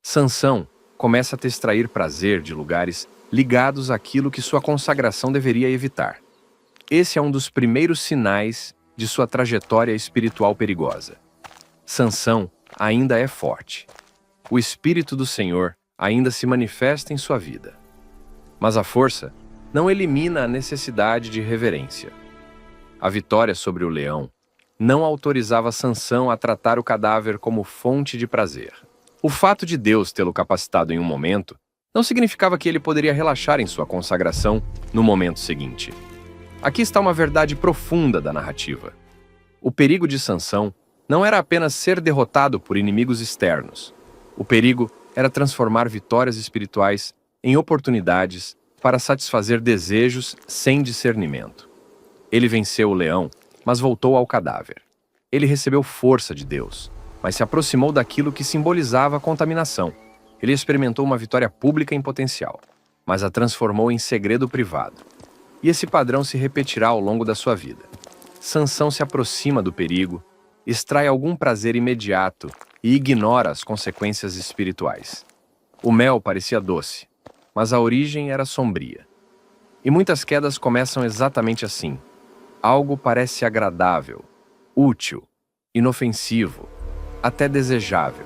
Sansão começa a te extrair prazer de lugares ligados àquilo que sua consagração deveria evitar. Esse é um dos primeiros sinais de sua trajetória espiritual perigosa. Sansão ainda é forte. O Espírito do Senhor ainda se manifesta em sua vida. Mas a força não elimina a necessidade de reverência. A vitória sobre o leão não autorizava Sansão a tratar o cadáver como fonte de prazer. O fato de Deus tê-lo capacitado em um momento não significava que ele poderia relaxar em sua consagração no momento seguinte. Aqui está uma verdade profunda da narrativa. O perigo de Sansão não era apenas ser derrotado por inimigos externos. O perigo era transformar vitórias espirituais em oportunidades para satisfazer desejos sem discernimento. Ele venceu o leão, mas voltou ao cadáver. Ele recebeu força de Deus, mas se aproximou daquilo que simbolizava a contaminação. Ele experimentou uma vitória pública em potencial, mas a transformou em segredo privado. E esse padrão se repetirá ao longo da sua vida. Sansão se aproxima do perigo, extrai algum prazer imediato e ignora as consequências espirituais. O mel parecia doce, mas a origem era sombria. E muitas quedas começam exatamente assim. Algo parece agradável, útil, inofensivo, até desejável,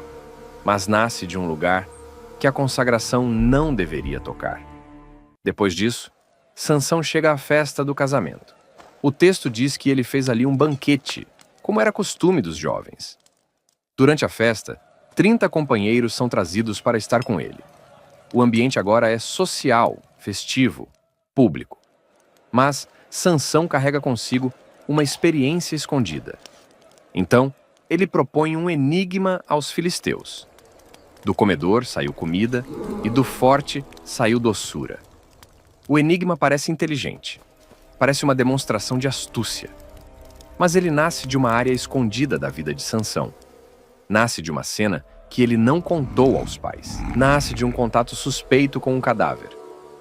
mas nasce de um lugar que a consagração não deveria tocar. Depois disso, Sansão chega à festa do casamento. O texto diz que ele fez ali um banquete, como era costume dos jovens. Durante a festa, 30 companheiros são trazidos para estar com ele. O ambiente agora é social, festivo, público. Mas Sansão carrega consigo uma experiência escondida. Então, ele propõe um enigma aos filisteus. Do comedor saiu comida e do forte saiu doçura. O enigma parece inteligente. Parece uma demonstração de astúcia. Mas ele nasce de uma área escondida da vida de Sansão. Nasce de uma cena que ele não contou aos pais. Nasce de um contato suspeito com um cadáver.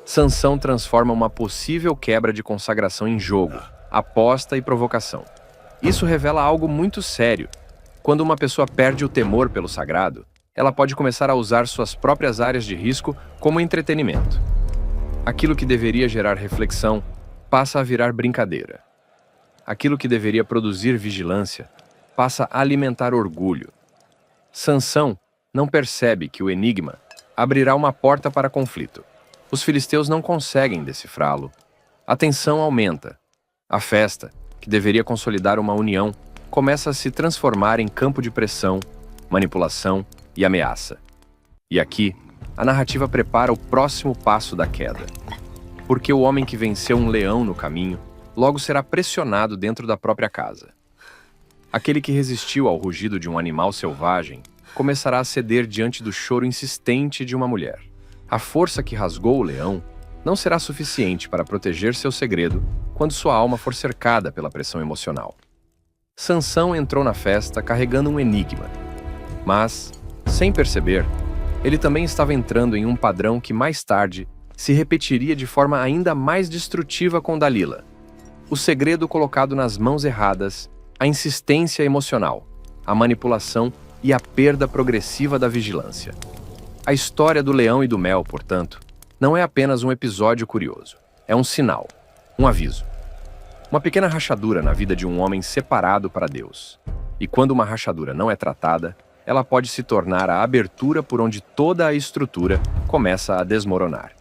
Sansão transforma uma possível quebra de consagração em jogo, aposta e provocação. Isso revela algo muito sério. Quando uma pessoa perde o temor pelo sagrado, ela pode começar a usar suas próprias áreas de risco como entretenimento. Aquilo que deveria gerar reflexão passa a virar brincadeira. Aquilo que deveria produzir vigilância passa a alimentar orgulho. Sansão não percebe que o enigma abrirá uma porta para conflito. Os filisteus não conseguem decifrá-lo. A tensão aumenta. A festa, que deveria consolidar uma união, começa a se transformar em campo de pressão, manipulação e ameaça. E aqui, a narrativa prepara o próximo passo da queda. Porque o homem que venceu um leão no caminho, logo será pressionado dentro da própria casa. Aquele que resistiu ao rugido de um animal selvagem começará a ceder diante do choro insistente de uma mulher. A força que rasgou o leão não será suficiente para proteger seu segredo quando sua alma for cercada pela pressão emocional. Sansão entrou na festa carregando um enigma. Mas, sem perceber, ele também estava entrando em um padrão que mais tarde se repetiria de forma ainda mais destrutiva com Dalila. O segredo colocado nas mãos erradas, a insistência emocional, a manipulação e a perda progressiva da vigilância. A história do leão e do mel, portanto, não é apenas um episódio curioso. É um sinal, um aviso. Uma pequena rachadura na vida de um homem separado para Deus. E quando uma rachadura não é tratada, ela pode se tornar a abertura por onde toda a estrutura começa a desmoronar.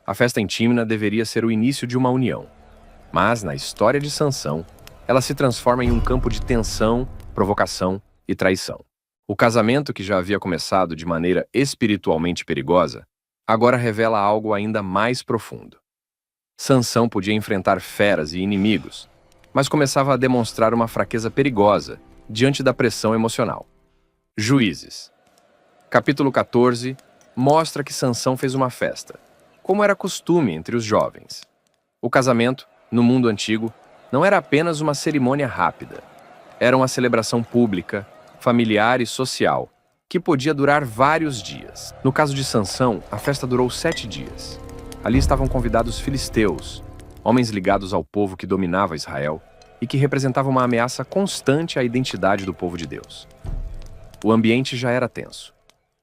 A festa em Tímna deveria ser o início de uma união. Mas, na história de Sansão, ela se transforma em um campo de tensão, provocação e traição. O casamento, que já havia começado de maneira espiritualmente perigosa, agora revela algo ainda mais profundo. Sansão podia enfrentar feras e inimigos, mas começava a demonstrar uma fraqueza perigosa diante da pressão emocional. Juízes. Capítulo 14 mostra que Sansão fez uma festa, como era costume entre os jovens. O casamento, no mundo antigo, não era apenas uma cerimônia rápida. Era uma celebração pública, familiar e social, que podia durar vários dias. No caso de Sansão, a festa durou 7 dias. Ali estavam convidados filisteus, homens ligados ao povo que dominava Israel e que representavam uma ameaça constante à identidade do povo de Deus. O ambiente já era tenso.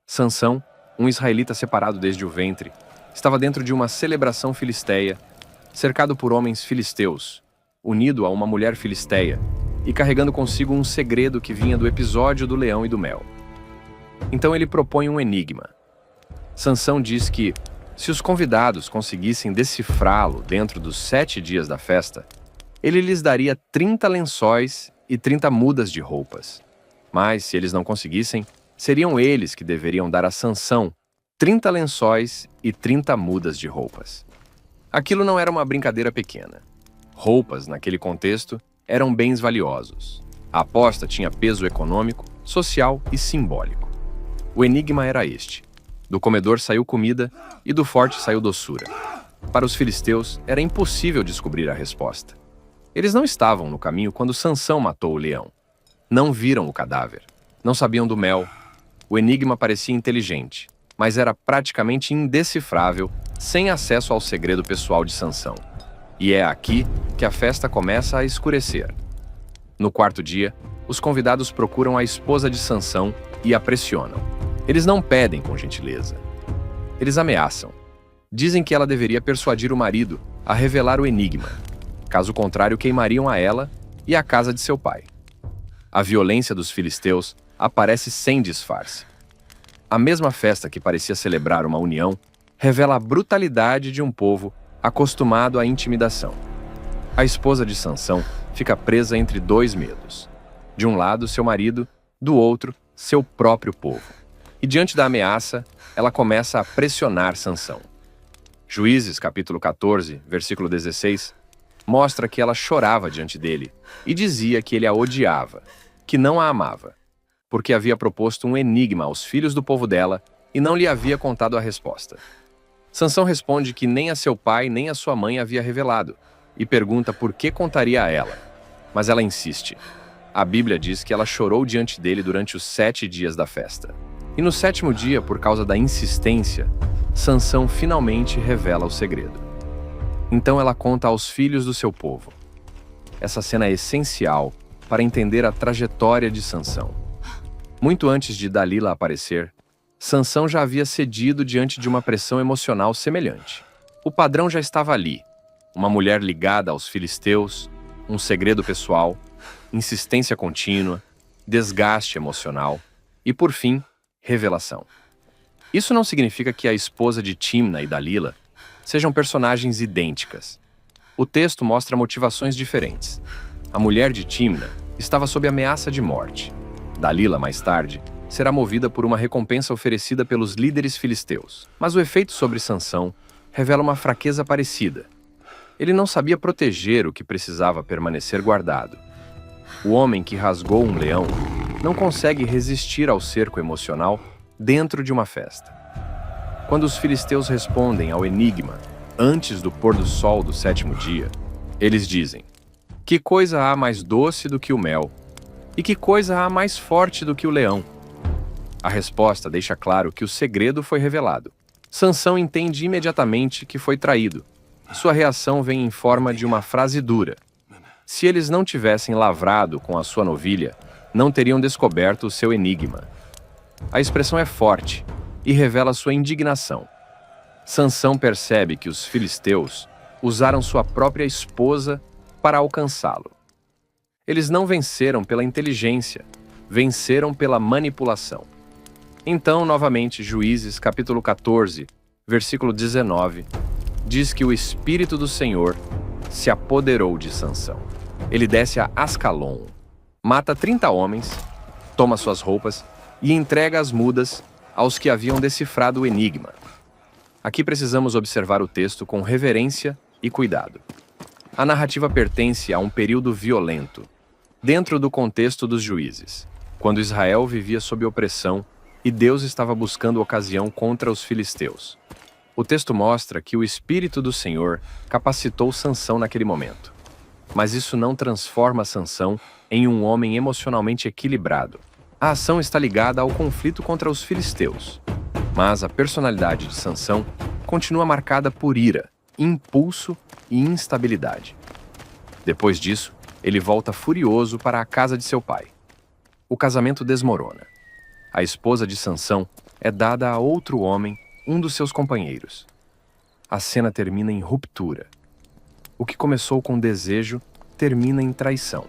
Sansão, um israelita separado desde o ventre, estava dentro de uma celebração filisteia, cercado por homens filisteus, unido a uma mulher filisteia e carregando consigo um segredo que vinha do episódio do leão e do mel. Então ele propõe um enigma. Sansão diz que, se os convidados conseguissem decifrá-lo dentro dos 7 dias da festa, ele lhes daria 30 lençóis e 30 mudas de roupas. Mas, se eles não conseguissem, seriam eles que deveriam dar a Sansão 30 lençóis e 30 mudas de roupas. Aquilo não era uma brincadeira pequena. Roupas, naquele contexto, eram bens valiosos. A aposta tinha peso econômico, social e simbólico. O enigma era este. Do comedor saiu comida e do forte saiu doçura. Para os filisteus, era impossível descobrir a resposta. Eles não estavam no caminho quando Sansão matou o leão. Não viram o cadáver. Não sabiam do mel. O enigma parecia inteligente, mas era praticamente indecifrável, sem acesso ao segredo pessoal de Sansão. E é aqui que a festa começa a escurecer. No 4º dia, os convidados procuram a esposa de Sansão e a pressionam. Eles não pedem com gentileza. Eles ameaçam. Dizem que ela deveria persuadir o marido a revelar o enigma. Caso contrário, queimariam a ela e a casa de seu pai. A violência dos filisteus aparece sem disfarce. A mesma festa que parecia celebrar uma união revela a brutalidade de um povo acostumado à intimidação. A esposa de Sansão fica presa entre 2 medos. De um lado, seu marido, do outro, seu próprio povo. E diante da ameaça, ela começa a pressionar Sansão. Juízes, capítulo 14, versículo 16, mostra que ela chorava diante dele e dizia que ele a odiava, que não a amava, porque havia proposto um enigma aos filhos do povo dela e não lhe havia contado a resposta. Sansão responde que nem a seu pai nem a sua mãe havia revelado e pergunta por que contaria a ela. Mas ela insiste. A Bíblia diz que ela chorou diante dele durante os 7 dias da festa. E no 7º dia, por causa da insistência, Sansão finalmente revela o segredo. Então ela conta aos filhos do seu povo. Essa cena é essencial para entender a trajetória de Sansão. Muito antes de Dalila aparecer, Sansão já havia cedido diante de uma pressão emocional semelhante. O padrão já estava ali. Uma mulher ligada aos filisteus, um segredo pessoal, insistência contínua, desgaste emocional e, por fim, revelação. Isso não significa que a esposa de Tímna e Dalila sejam personagens idênticas. O texto mostra motivações diferentes. A mulher de Tímna estava sob ameaça de morte. Dalila, mais tarde, será movida por uma recompensa oferecida pelos líderes filisteus. Mas o efeito sobre Sansão revela uma fraqueza parecida. Ele não sabia proteger o que precisava permanecer guardado. O homem que rasgou um leão não consegue resistir ao cerco emocional dentro de uma festa. Quando os filisteus respondem ao enigma antes do pôr do sol do 7º dia, eles dizem: Que coisa há mais doce do que o mel? E que coisa há mais forte do que o leão? A resposta deixa claro que o segredo foi revelado. Sansão entende imediatamente que foi traído. Sua reação vem em forma de uma frase dura. Se eles não tivessem lavrado com a sua novilha, não teriam descoberto o seu enigma. A expressão é forte e revela sua indignação. Sansão percebe que os filisteus usaram sua própria esposa para alcançá-lo. Eles não venceram pela inteligência, venceram pela manipulação. Então, novamente, Juízes, capítulo 14, versículo 19, diz que o Espírito do Senhor se apoderou de Sansão. Ele desce a Ascalon, mata 30 homens, toma suas roupas e entrega as mudas aos que haviam decifrado o enigma. Aqui precisamos observar o texto com reverência e cuidado. A narrativa pertence a um período violento, dentro do contexto dos juízes, quando Israel vivia sob opressão e Deus estava buscando ocasião contra os filisteus. O texto mostra que o Espírito do Senhor capacitou Sansão naquele momento. Mas isso não transforma Sansão em um homem emocionalmente equilibrado. A ação está ligada ao conflito contra os filisteus. Mas a personalidade de Sansão continua marcada por ira, impulso e instabilidade. Depois disso, ele volta furioso para a casa de seu pai. O casamento desmorona. A esposa de Sansão é dada a outro homem, um dos seus companheiros. A cena termina em ruptura. O que começou com desejo termina em traição.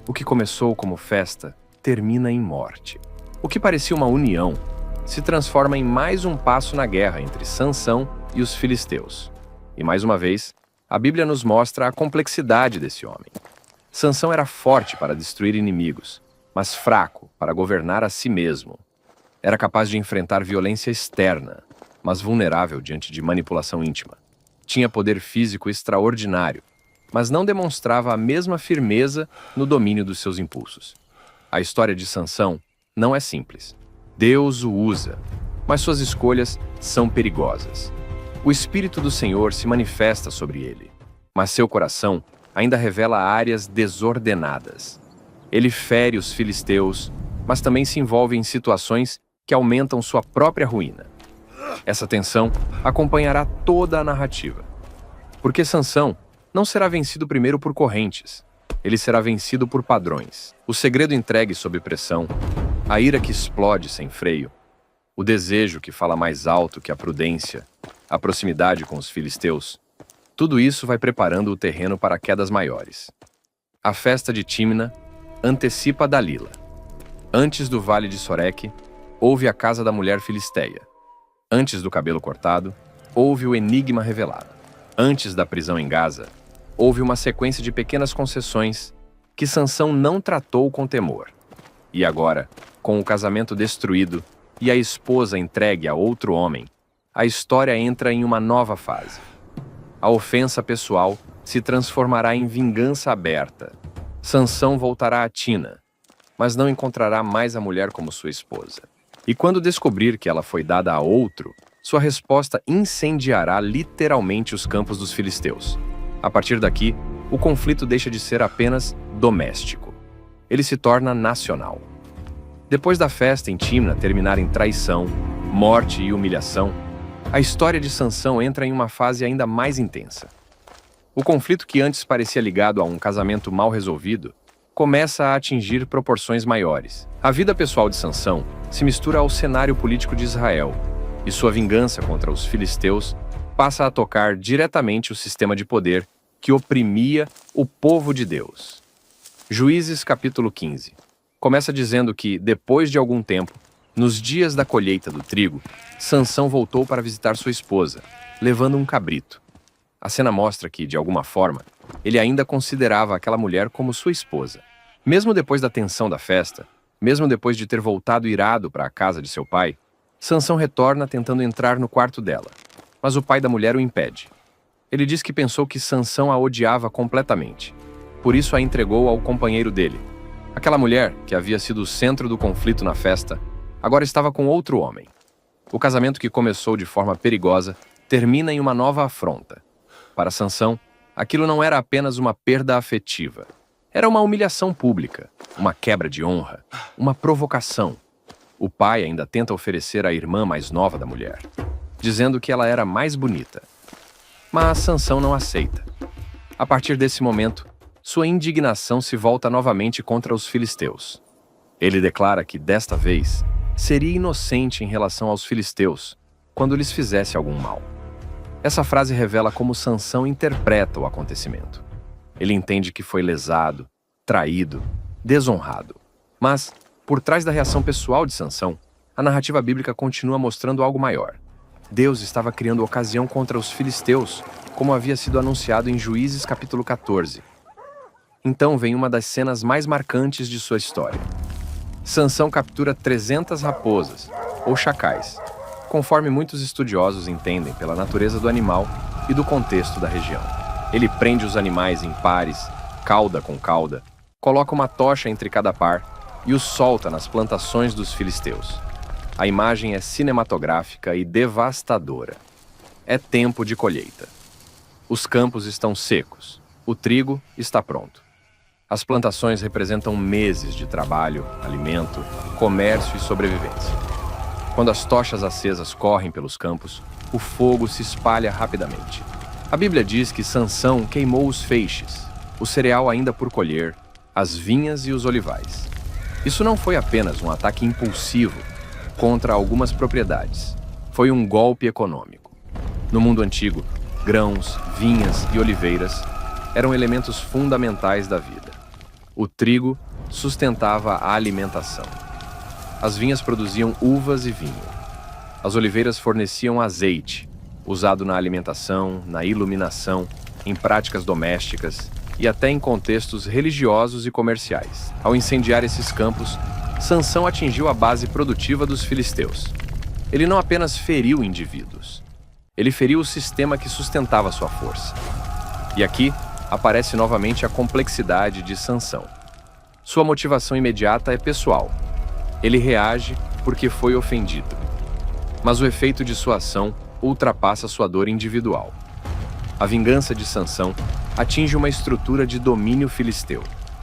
O que começou como festa termina em morte. O que parecia uma união se transforma em mais um passo na guerra entre Sansão e os filisteus. E mais uma vez, a Bíblia nos mostra a complexidade desse homem. Sansão era forte para destruir inimigos, mas fraco para governar a si mesmo. Era capaz de enfrentar violência externa, mas vulnerável diante de manipulação íntima. Tinha poder físico extraordinário, mas não demonstrava a mesma firmeza no domínio dos seus impulsos. A história de Sansão não é simples. Deus o usa, mas suas escolhas são perigosas. O Espírito do Senhor se manifesta sobre ele, mas seu coração ainda revela áreas desordenadas. Ele fere os filisteus, mas também se envolve em situações que aumentam sua própria ruína. Essa tensão acompanhará toda a narrativa. Porque Sansão não será vencido primeiro por correntes, ele será vencido por padrões. O segredo entregue sob pressão, a ira que explode sem freio, o desejo que fala mais alto que a prudência, a proximidade com os filisteus, tudo isso vai preparando o terreno para quedas maiores. A festa de Tímina antecipa Dalila. Antes do vale de Soreque, houve a casa da mulher filisteia. Antes do cabelo cortado, houve o enigma revelado. Antes da prisão em Gaza, houve uma sequência de pequenas concessões que Sansão não tratou com temor. E agora, com o casamento destruído e a esposa entregue a outro homem, a história entra em uma nova fase. A ofensa pessoal se transformará em vingança aberta. Sansão voltará a Tina, mas não encontrará mais a mulher como sua esposa. E quando descobrir que ela foi dada a outro, sua resposta incendiará literalmente os campos dos filisteus. A partir daqui, o conflito deixa de ser apenas doméstico. Ele se torna nacional. Depois da festa em Tímna terminar em traição, morte e humilhação, a história de Sansão entra em uma fase ainda mais intensa. O conflito que antes parecia ligado a um casamento mal resolvido começa a atingir proporções maiores. A vida pessoal de Sansão se mistura ao cenário político de Israel, e sua vingança contra os filisteus passa a tocar diretamente o sistema de poder que oprimia o povo de Deus. Juízes capítulo 15 começa dizendo que, depois de algum tempo, nos dias da colheita do trigo, Sansão voltou para visitar sua esposa, levando um cabrito. A cena mostra que, de alguma forma, ele ainda considerava aquela mulher como sua esposa. Mesmo depois da tensão da festa, mesmo depois de ter voltado irado para a casa de seu pai, Sansão retorna tentando entrar no quarto dela, mas o pai da mulher o impede. Ele diz que pensou que Sansão a odiava completamente, por isso a entregou ao companheiro dele. Aquela mulher, que havia sido o centro do conflito na festa, agora estava com outro homem. O casamento que começou de forma perigosa termina em uma nova afronta. Para Sansão, Aquilo não era apenas uma perda afetiva. Era uma humilhação pública, uma quebra de honra, uma provocação. O pai ainda tenta oferecer a irmã mais nova da mulher, dizendo que ela era mais bonita. Mas Sansão não aceita. A partir desse momento, sua indignação se volta novamente contra os filisteus. Ele declara que, desta vez, seria inocente em relação aos filisteus, quando lhes fizesse algum mal. Essa frase revela como Sansão interpreta o acontecimento. Ele entende que foi lesado, traído, desonrado. Mas, por trás da reação pessoal de Sansão, a narrativa bíblica continua mostrando algo maior. Deus estava criando ocasião contra os filisteus, como havia sido anunciado em Juízes capítulo 14. Então vem uma das cenas mais marcantes de sua história. Sansão captura 300 raposas, ou chacais, conforme muitos estudiosos entendem pela natureza do animal e do contexto da região. Ele prende os animais em pares, cauda com cauda, coloca uma tocha entre cada par e os solta nas plantações dos filisteus. A imagem é cinematográfica e devastadora. É tempo de colheita. Os campos estão secos, o trigo está pronto. As plantações representam meses de trabalho, alimento, comércio e sobrevivência. Quando as tochas acesas correm pelos campos, o fogo se espalha rapidamente. A Bíblia diz que Sansão queimou os feixes, o cereal ainda por colher, as vinhas e os olivais. Isso não foi apenas um ataque impulsivo contra algumas propriedades. Foi um golpe econômico. No mundo antigo, grãos, vinhas e oliveiras eram elementos fundamentais da vida. O trigo sustentava a alimentação. As vinhas produziam uvas e vinho. As oliveiras forneciam azeite, usado na alimentação, na iluminação, em práticas domésticas e até em contextos religiosos e comerciais. Ao incendiar esses campos, Sansão atingiu a base produtiva dos filisteus. Ele não apenas feriu indivíduos, ele feriu o sistema que sustentava sua força. E aqui aparece novamente a complexidade de Sansão. Sua motivação imediata é pessoal. Ele reage porque foi ofendido. Mas o efeito de sua ação ultrapassa sua dor individual. A vingança de Sansão atinge uma estrutura de domínio filisteu.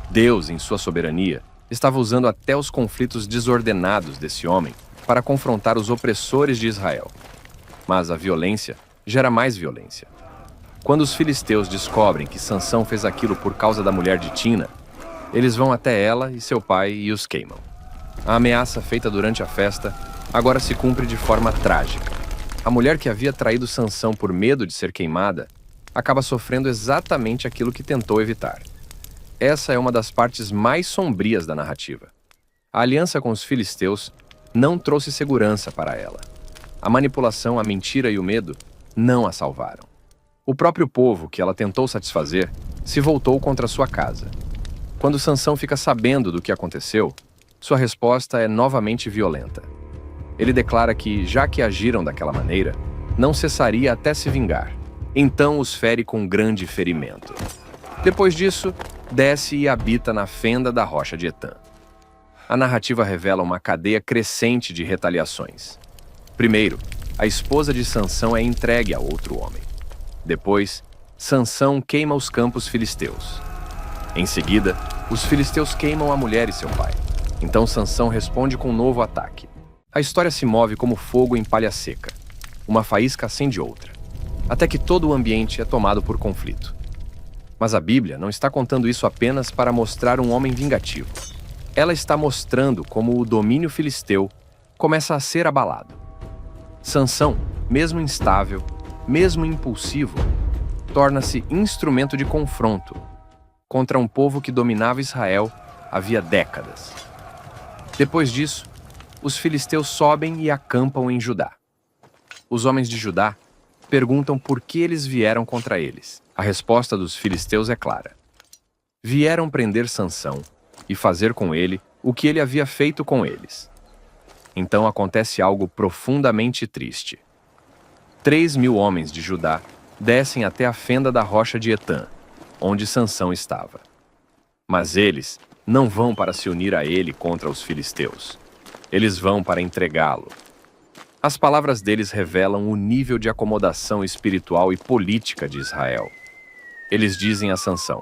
Deus, em sua soberania, estava usando até os conflitos desordenados desse homem para confrontar os opressores de Israel. Mas a violência gera mais violência. Quando os filisteus descobrem que Sansão fez aquilo por causa da mulher de Tina, eles vão até ela e seu pai e os queimam. A ameaça feita durante a festa agora se cumpre de forma trágica. A mulher que havia traído Sansão por medo de ser queimada acaba sofrendo exatamente aquilo que tentou evitar. Essa é uma das partes mais sombrias da narrativa. A aliança com os filisteus não trouxe segurança para ela. A manipulação, a mentira e o medo não a salvaram. O próprio povo que ela tentou satisfazer se voltou contra sua casa. Quando Sansão fica sabendo do que aconteceu, sua resposta é novamente violenta. Ele declara que, já que agiram daquela maneira, não cessaria até se vingar. Então os fere com grande ferimento. Depois disso, desce e habita na fenda da rocha de Etã. A narrativa revela uma cadeia crescente de retaliações. Primeiro, a esposa de Sansão é entregue a outro homem. Depois, Sansão queima os campos filisteus. Em seguida, os filisteus queimam a mulher e seu pai. Então Sansão responde com um novo ataque. A história se move como fogo em palha seca. Uma faísca acende outra, até que todo o ambiente é tomado por conflito. Mas a Bíblia não está contando isso apenas para mostrar um homem vingativo. Ela está mostrando como o domínio filisteu começa a ser abalado. Sansão, mesmo instável, mesmo impulsivo, torna-se instrumento de confronto contra um povo que dominava Israel havia décadas. Depois disso, os filisteus sobem e acampam em Judá. Os homens de Judá perguntam por que eles vieram contra eles. A resposta dos filisteus é clara. Vieram prender Sansão e fazer com ele o que ele havia feito com eles. Então acontece algo profundamente triste. 3.000 homens de Judá descem até a fenda da rocha de Etã, onde Sansão estava. Mas eles não vão para se unir a ele contra os filisteus. Eles vão para entregá-lo. As palavras deles revelam o nível de acomodação espiritual e política de Israel. Eles dizem a Sansão: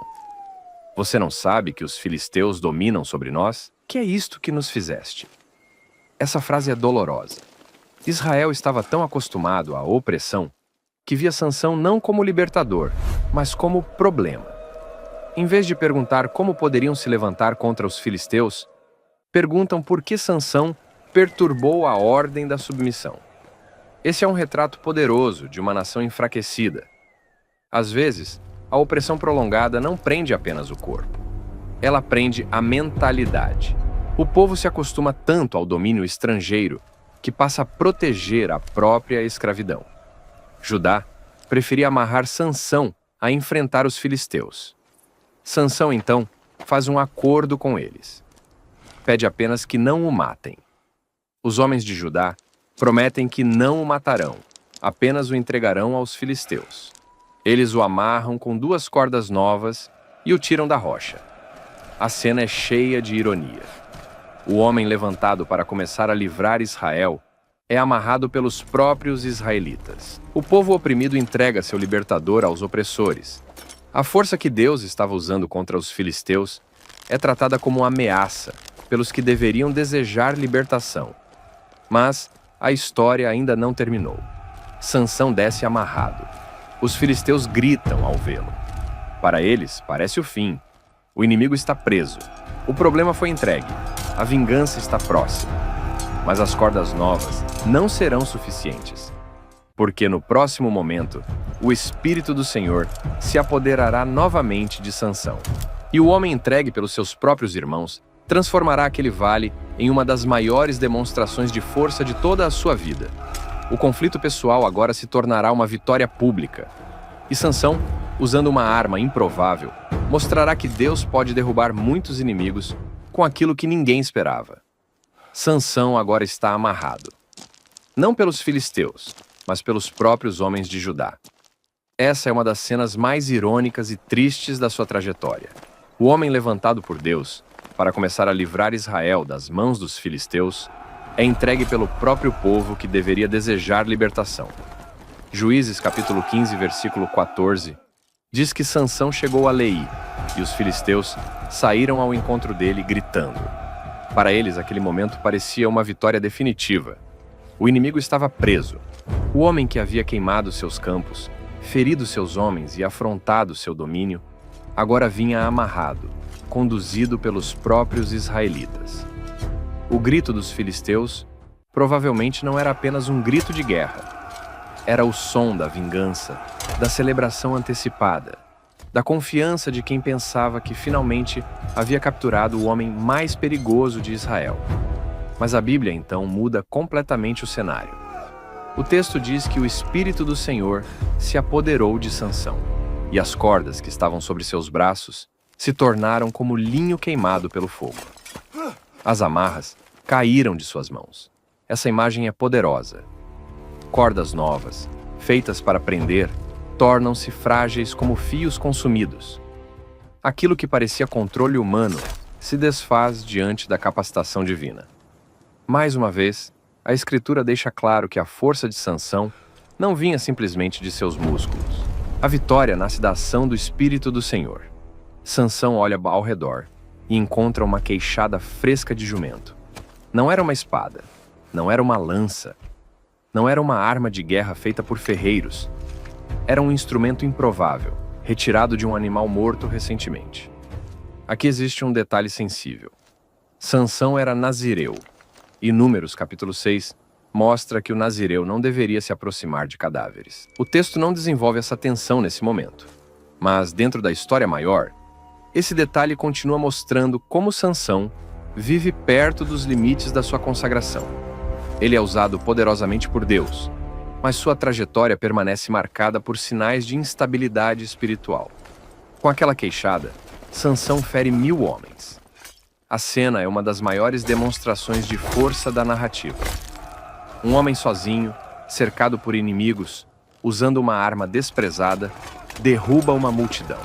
"Você não sabe que os filisteus dominam sobre nós? Que é isto que nos fizeste?" Essa frase é dolorosa. Israel estava tão acostumado à opressão que via Sansão não como libertador, mas como problema. Em vez de perguntar como poderiam se levantar contra os filisteus, perguntam por que Sansão perturbou a ordem da submissão. Esse é um retrato poderoso de uma nação enfraquecida. Às vezes, a opressão prolongada não prende apenas o corpo. Ela prende a mentalidade. O povo se acostuma tanto ao domínio estrangeiro que passa a proteger a própria escravidão. Judá preferia amarrar Sansão a enfrentar os filisteus. Sansão, então, faz um acordo com eles. Pede apenas que não o matem. Os homens de Judá prometem que não o matarão, apenas o entregarão aos filisteus. Eles o amarram com 2 cordas novas e o tiram da rocha. A cena é cheia de ironia. O homem levantado para começar a livrar Israel é amarrado pelos próprios israelitas. O povo oprimido entrega seu libertador aos opressores. A força que Deus estava usando contra os filisteus é tratada como ameaça pelos que deveriam desejar libertação. Mas a história ainda não terminou. Sansão desce amarrado. Os filisteus gritam ao vê-lo. Para eles, parece o fim. O inimigo está preso. O problema foi entregue. A vingança está próxima. Mas as cordas novas não serão suficientes. Porque no próximo momento, o Espírito do Senhor se apoderará novamente de Sansão. E o homem entregue pelos seus próprios irmãos transformará aquele vale em uma das maiores demonstrações de força de toda a sua vida. O conflito pessoal agora se tornará uma vitória pública. E Sansão, usando uma arma improvável, mostrará que Deus pode derrubar muitos inimigos com aquilo que ninguém esperava. Sansão agora está amarrado. Não pelos filisteus, mas pelos próprios homens de Judá. Essa é uma das cenas mais irônicas e tristes da sua trajetória. O homem levantado por Deus para começar a livrar Israel das mãos dos filisteus é entregue pelo próprio povo que deveria desejar libertação. Juízes capítulo 15, versículo 14, diz que Sansão chegou a Leí e os filisteus saíram ao encontro dele gritando. Para eles, aquele momento parecia uma vitória definitiva. O inimigo estava preso. O homem que havia queimado seus campos, ferido seus homens e afrontado seu domínio, agora vinha amarrado, conduzido pelos próprios israelitas. O grito dos filisteus provavelmente não era apenas um grito de guerra. Era o som da vingança, da celebração antecipada, da confiança de quem pensava que finalmente havia capturado o homem mais perigoso de Israel. Mas a Bíblia então muda completamente o cenário. O texto diz que o Espírito do Senhor se apoderou de Sansão, e as cordas que estavam sobre seus braços se tornaram como linho queimado pelo fogo. As amarras caíram de suas mãos. Essa imagem é poderosa. Cordas novas, feitas para prender, tornam-se frágeis como fios consumidos. Aquilo que parecia controle humano se desfaz diante da capacitação divina. Mais uma vez, a Escritura deixa claro que a força de Sansão não vinha simplesmente de seus músculos. A vitória nasce da ação do Espírito do Senhor. Sansão olha ao redor e encontra uma queixada fresca de jumento. Não era uma espada, não era uma lança, não era uma arma de guerra feita por ferreiros. Era um instrumento improvável, retirado de um animal morto recentemente. Aqui existe um detalhe sensível. Sansão era nazireu, e Números capítulo 6 mostra que o nazireu não deveria se aproximar de cadáveres. O texto não desenvolve essa tensão nesse momento, mas dentro da história maior, esse detalhe continua mostrando como Sansão vive perto dos limites da sua consagração. Ele é usado poderosamente por Deus, mas sua trajetória permanece marcada por sinais de instabilidade espiritual. Com aquela queixada, Sansão fere 1000 homens. A cena é uma das maiores demonstrações de força da narrativa. Um homem sozinho, cercado por inimigos, usando uma arma desprezada, derruba uma multidão.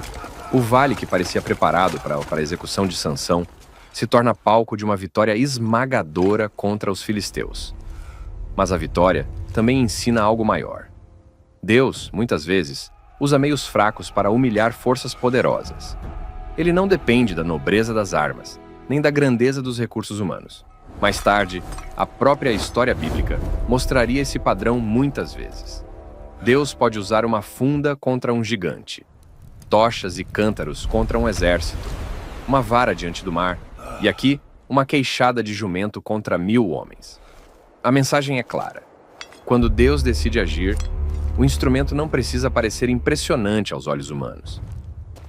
O vale que parecia preparado para a execução de Sansão se torna palco de uma vitória esmagadora contra os filisteus. Mas a vitória também ensina algo maior. Deus, muitas vezes, usa meios fracos para humilhar forças poderosas. Ele não depende da nobreza das armas, nem da grandeza dos recursos humanos. Mais tarde, a própria história bíblica mostraria esse padrão muitas vezes. Deus pode usar uma funda contra um gigante, tochas e cântaros contra um exército, uma vara diante do mar, e aqui, uma queixada de jumento contra 1000 homens. A mensagem é clara. Quando Deus decide agir, o instrumento não precisa parecer impressionante aos olhos humanos.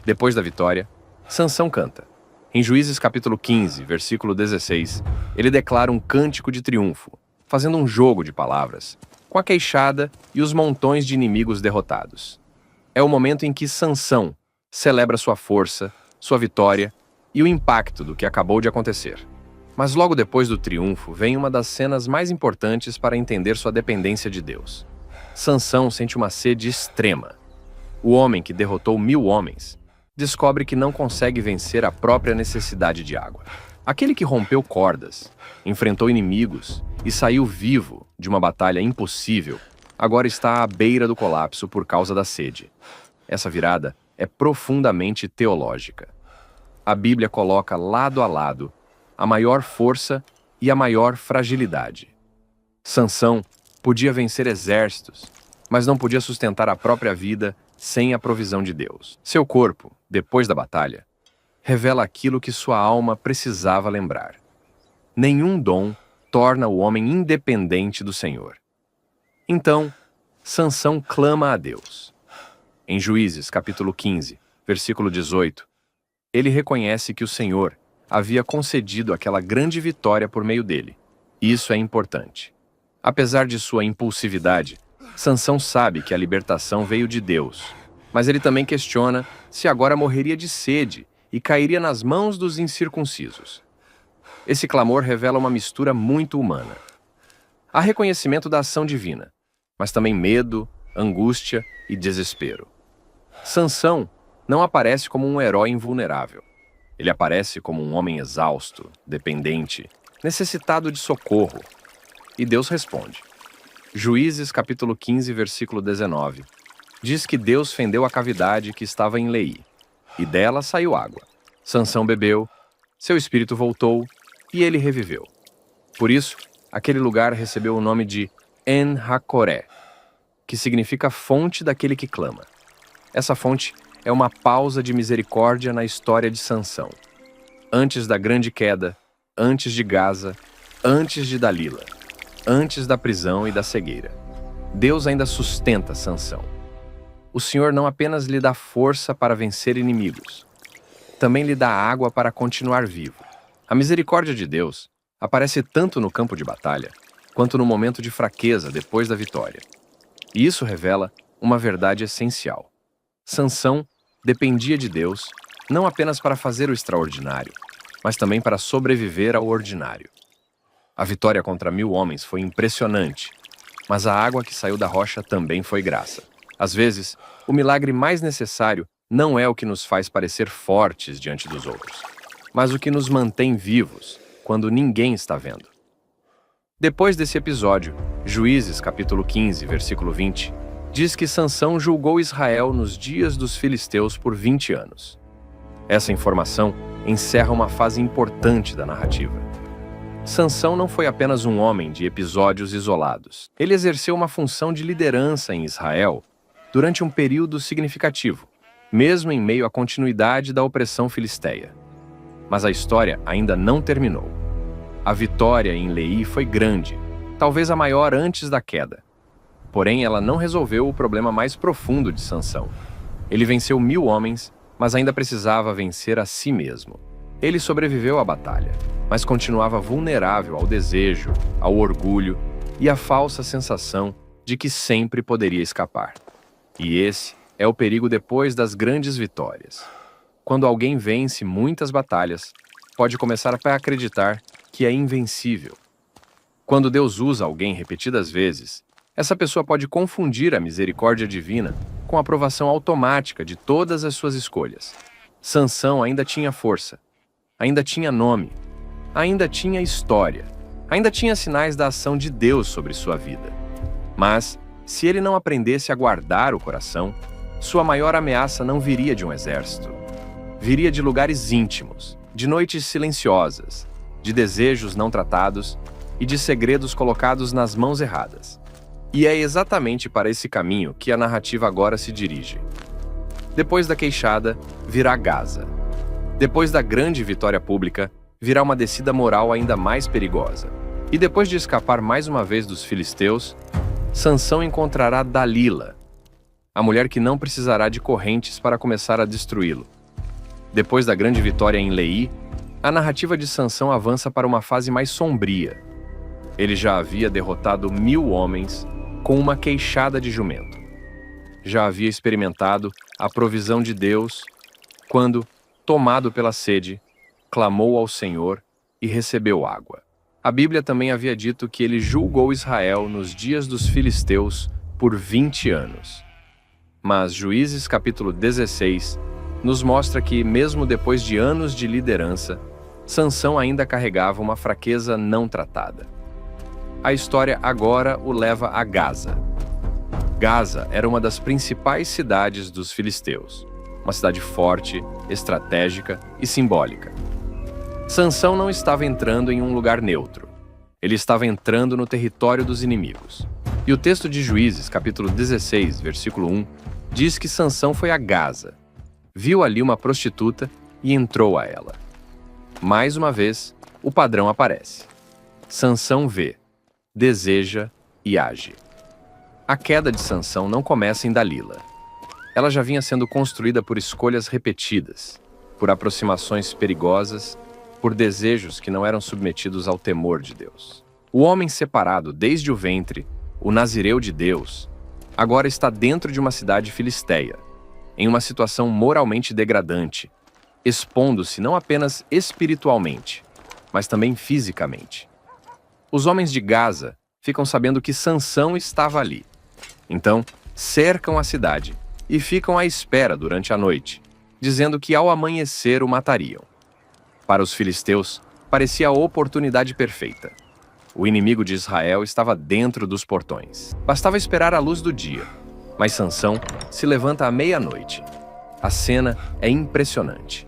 Depois da vitória, Sansão canta. Em Juízes capítulo 15, versículo 16, ele declara um cântico de triunfo, fazendo um jogo de palavras, com a queixada e os montões de inimigos derrotados. É o momento em que Sansão celebra sua força, sua vitória e o impacto do que acabou de acontecer. Mas logo depois do triunfo vem uma das cenas mais importantes para entender sua dependência de Deus. Sansão sente uma sede extrema. O homem que derrotou 1000 homens descobre que não consegue vencer a própria necessidade de água. Aquele que rompeu cordas, enfrentou inimigos e saiu vivo de uma batalha impossível, agora está à beira do colapso por causa da sede. Essa virada é profundamente teológica. A Bíblia coloca lado a lado a maior força e a maior fragilidade. Sansão podia vencer exércitos, mas não podia sustentar a própria vida sem a provisão de Deus. Seu corpo, depois da batalha, revela aquilo que sua alma precisava lembrar. Nenhum dom torna o homem independente do Senhor. Então, Sansão clama a Deus. Em Juízes, capítulo 15, versículo 18, ele reconhece que o Senhor havia concedido aquela grande vitória por meio dele. Isso é importante. Apesar de sua impulsividade, Sansão sabe que a libertação veio de Deus, mas ele também questiona se agora morreria de sede e cairia nas mãos dos incircuncisos. Esse clamor revela uma mistura muito humana. Há reconhecimento da ação divina, mas também medo, angústia e desespero. Sansão não aparece como um herói invulnerável. Ele aparece como um homem exausto, dependente, necessitado de socorro. E Deus responde. Juízes capítulo 15, versículo 19, diz que Deus fendeu a cavidade que estava em Leí, e dela saiu água. Sansão bebeu, seu espírito voltou, e ele reviveu. Por isso, aquele lugar recebeu o nome de En-Hakoré, que significa fonte daquele que clama. Essa fonte é uma pausa de misericórdia na história de Sansão. Antes da grande queda, antes de Gaza, antes de Dalila, antes da prisão e da cegueira, Deus ainda sustenta Sansão. O Senhor não apenas lhe dá força para vencer inimigos, também lhe dá água para continuar vivo. A misericórdia de Deus aparece tanto no campo de batalha, quanto no momento de fraqueza depois da vitória. E isso revela uma verdade essencial. Sansão dependia de Deus não apenas para fazer o extraordinário, mas também para sobreviver ao ordinário. A vitória contra 1000 homens foi impressionante, mas a água que saiu da rocha também foi graça. Às vezes, o milagre mais necessário não é o que nos faz parecer fortes diante dos outros, mas o que nos mantém vivos quando ninguém está vendo. Depois desse episódio, Juízes capítulo 15, versículo 20, diz que Sansão julgou Israel nos dias dos filisteus por 20 anos. Essa informação encerra uma fase importante da narrativa. Sansão não foi apenas um homem de episódios isolados. Ele exerceu uma função de liderança em Israel durante um período significativo, mesmo em meio à continuidade da opressão filisteia. Mas a história ainda não terminou. A vitória em Leí foi grande, talvez a maior antes da queda. Porém, ela não resolveu o problema mais profundo de Sansão. Ele venceu 1000 homens, mas ainda precisava vencer a si mesmo. Ele sobreviveu à batalha, mas continuava vulnerável ao desejo, ao orgulho e à falsa sensação de que sempre poderia escapar. E esse é o perigo depois das grandes vitórias. Quando alguém vence muitas batalhas, pode começar a acreditar que é invencível. Quando Deus usa alguém repetidas vezes, essa pessoa pode confundir a misericórdia divina com a aprovação automática de todas as suas escolhas. Sansão ainda tinha força, ainda tinha nome, ainda tinha história, ainda tinha sinais da ação de Deus sobre sua vida. Mas, se ele não aprendesse a guardar o coração, Sua maior ameaça não viria de um exército. Viria de lugares íntimos, de noites silenciosas, de desejos não tratados e de segredos colocados nas mãos erradas. E é exatamente para esse caminho que a narrativa agora se dirige. Depois da queixada, virá Gaza. Depois da grande vitória pública, virá uma descida moral ainda mais perigosa. E depois de escapar mais uma vez dos filisteus, Sansão encontrará Dalila, a mulher que não precisará de correntes para começar a destruí-lo. Depois da grande vitória em Leí, a narrativa de Sansão avança para uma fase mais sombria. Ele já havia derrotado 1000 homens com uma queixada de jumento. Já havia experimentado a provisão de Deus quando, tomado pela sede, clamou ao Senhor e recebeu água. A Bíblia também havia dito que ele julgou Israel nos dias dos filisteus por 20 anos. Mas Juízes capítulo 16 nos mostra que, mesmo depois de anos de liderança, Sansão ainda carregava uma fraqueza não tratada. A história agora o leva a Gaza. Gaza era uma das principais cidades dos filisteus, uma cidade forte, estratégica e simbólica. Sansão não estava entrando em um lugar neutro. Ele estava entrando no território dos inimigos. E o texto de Juízes, capítulo 16, versículo 1, diz que Sansão foi a Gaza, viu ali uma prostituta e entrou a ela. Mais uma vez, o padrão aparece. Sansão vê, deseja e age. A queda de Sansão não começa em Dalila. Ela já vinha sendo construída por escolhas repetidas, por aproximações perigosas, por desejos que não eram submetidos ao temor de Deus. O homem separado desde o ventre, o nazireu de Deus, agora está dentro de uma cidade filisteia, em uma situação moralmente degradante, expondo-se não apenas espiritualmente, mas também fisicamente. Os homens de Gaza ficam sabendo que Sansão estava ali. Então, cercam a cidade e ficam à espera durante a noite, dizendo que ao amanhecer o matariam. Para os filisteus, parecia a oportunidade perfeita. O inimigo de Israel estava dentro dos portões. Bastava esperar a luz do dia, mas Sansão se levanta à meia-noite. A cena é impressionante.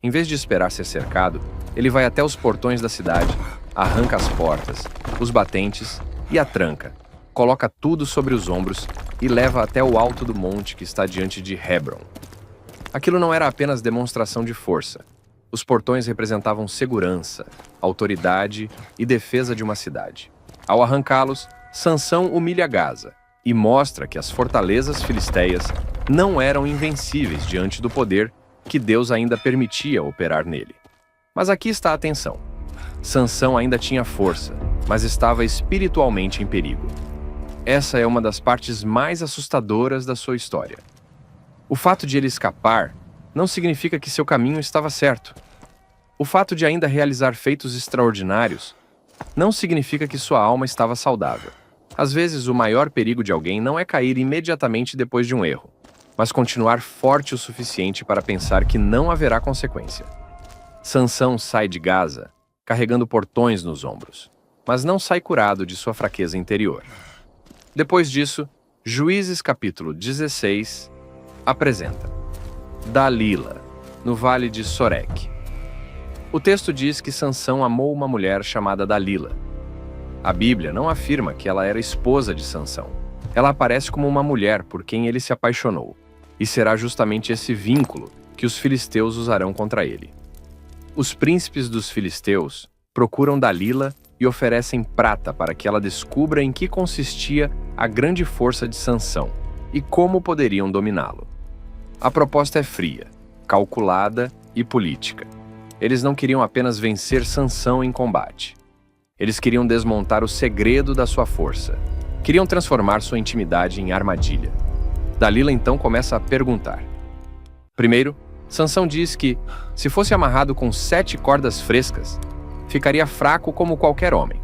Em vez de esperar ser cercado, ele vai até os portões da cidade, arranca as portas, os batentes e a tranca, coloca tudo sobre os ombros e leva até o alto do monte que está diante de Hebron. Aquilo não era apenas demonstração de força. Os portões representavam segurança, autoridade e defesa de uma cidade. Ao arrancá-los, Sansão humilha Gaza e mostra que as fortalezas filisteias não eram invencíveis diante do poder que Deus ainda permitia operar nele. Mas aqui está a atenção. Sansão ainda tinha força, mas estava espiritualmente em perigo. Essa é uma das partes mais assustadoras da sua história. O fato de ele escapar não significa que seu caminho estava certo. O fato de ainda realizar feitos extraordinários não significa que sua alma estava saudável. Às vezes, o maior perigo de alguém não é cair imediatamente depois de um erro, mas continuar forte o suficiente para pensar que não haverá consequência. Sansão sai de Gaza carregando portões nos ombros, mas não sai curado de sua fraqueza interior. Depois disso, Juízes capítulo 16 apresenta Dalila, no vale de Sorek. O texto diz que Sansão amou uma mulher chamada Dalila. A Bíblia não afirma que ela era esposa de Sansão. Ela aparece como uma mulher por quem ele se apaixonou, e será justamente esse vínculo que os filisteus usarão contra ele. Os príncipes dos filisteus procuram Dalila e oferecem prata para que ela descubra em que consistia a grande força de Sansão e como poderiam dominá-lo. A proposta é fria, calculada e política. Eles não queriam apenas vencer Sansão em combate. Eles queriam desmontar o segredo da sua força. Queriam transformar sua intimidade em armadilha. Dalila então começa a perguntar. Primeiro, Sansão diz que, se fosse amarrado com 7 cordas frescas, ficaria fraco como qualquer homem.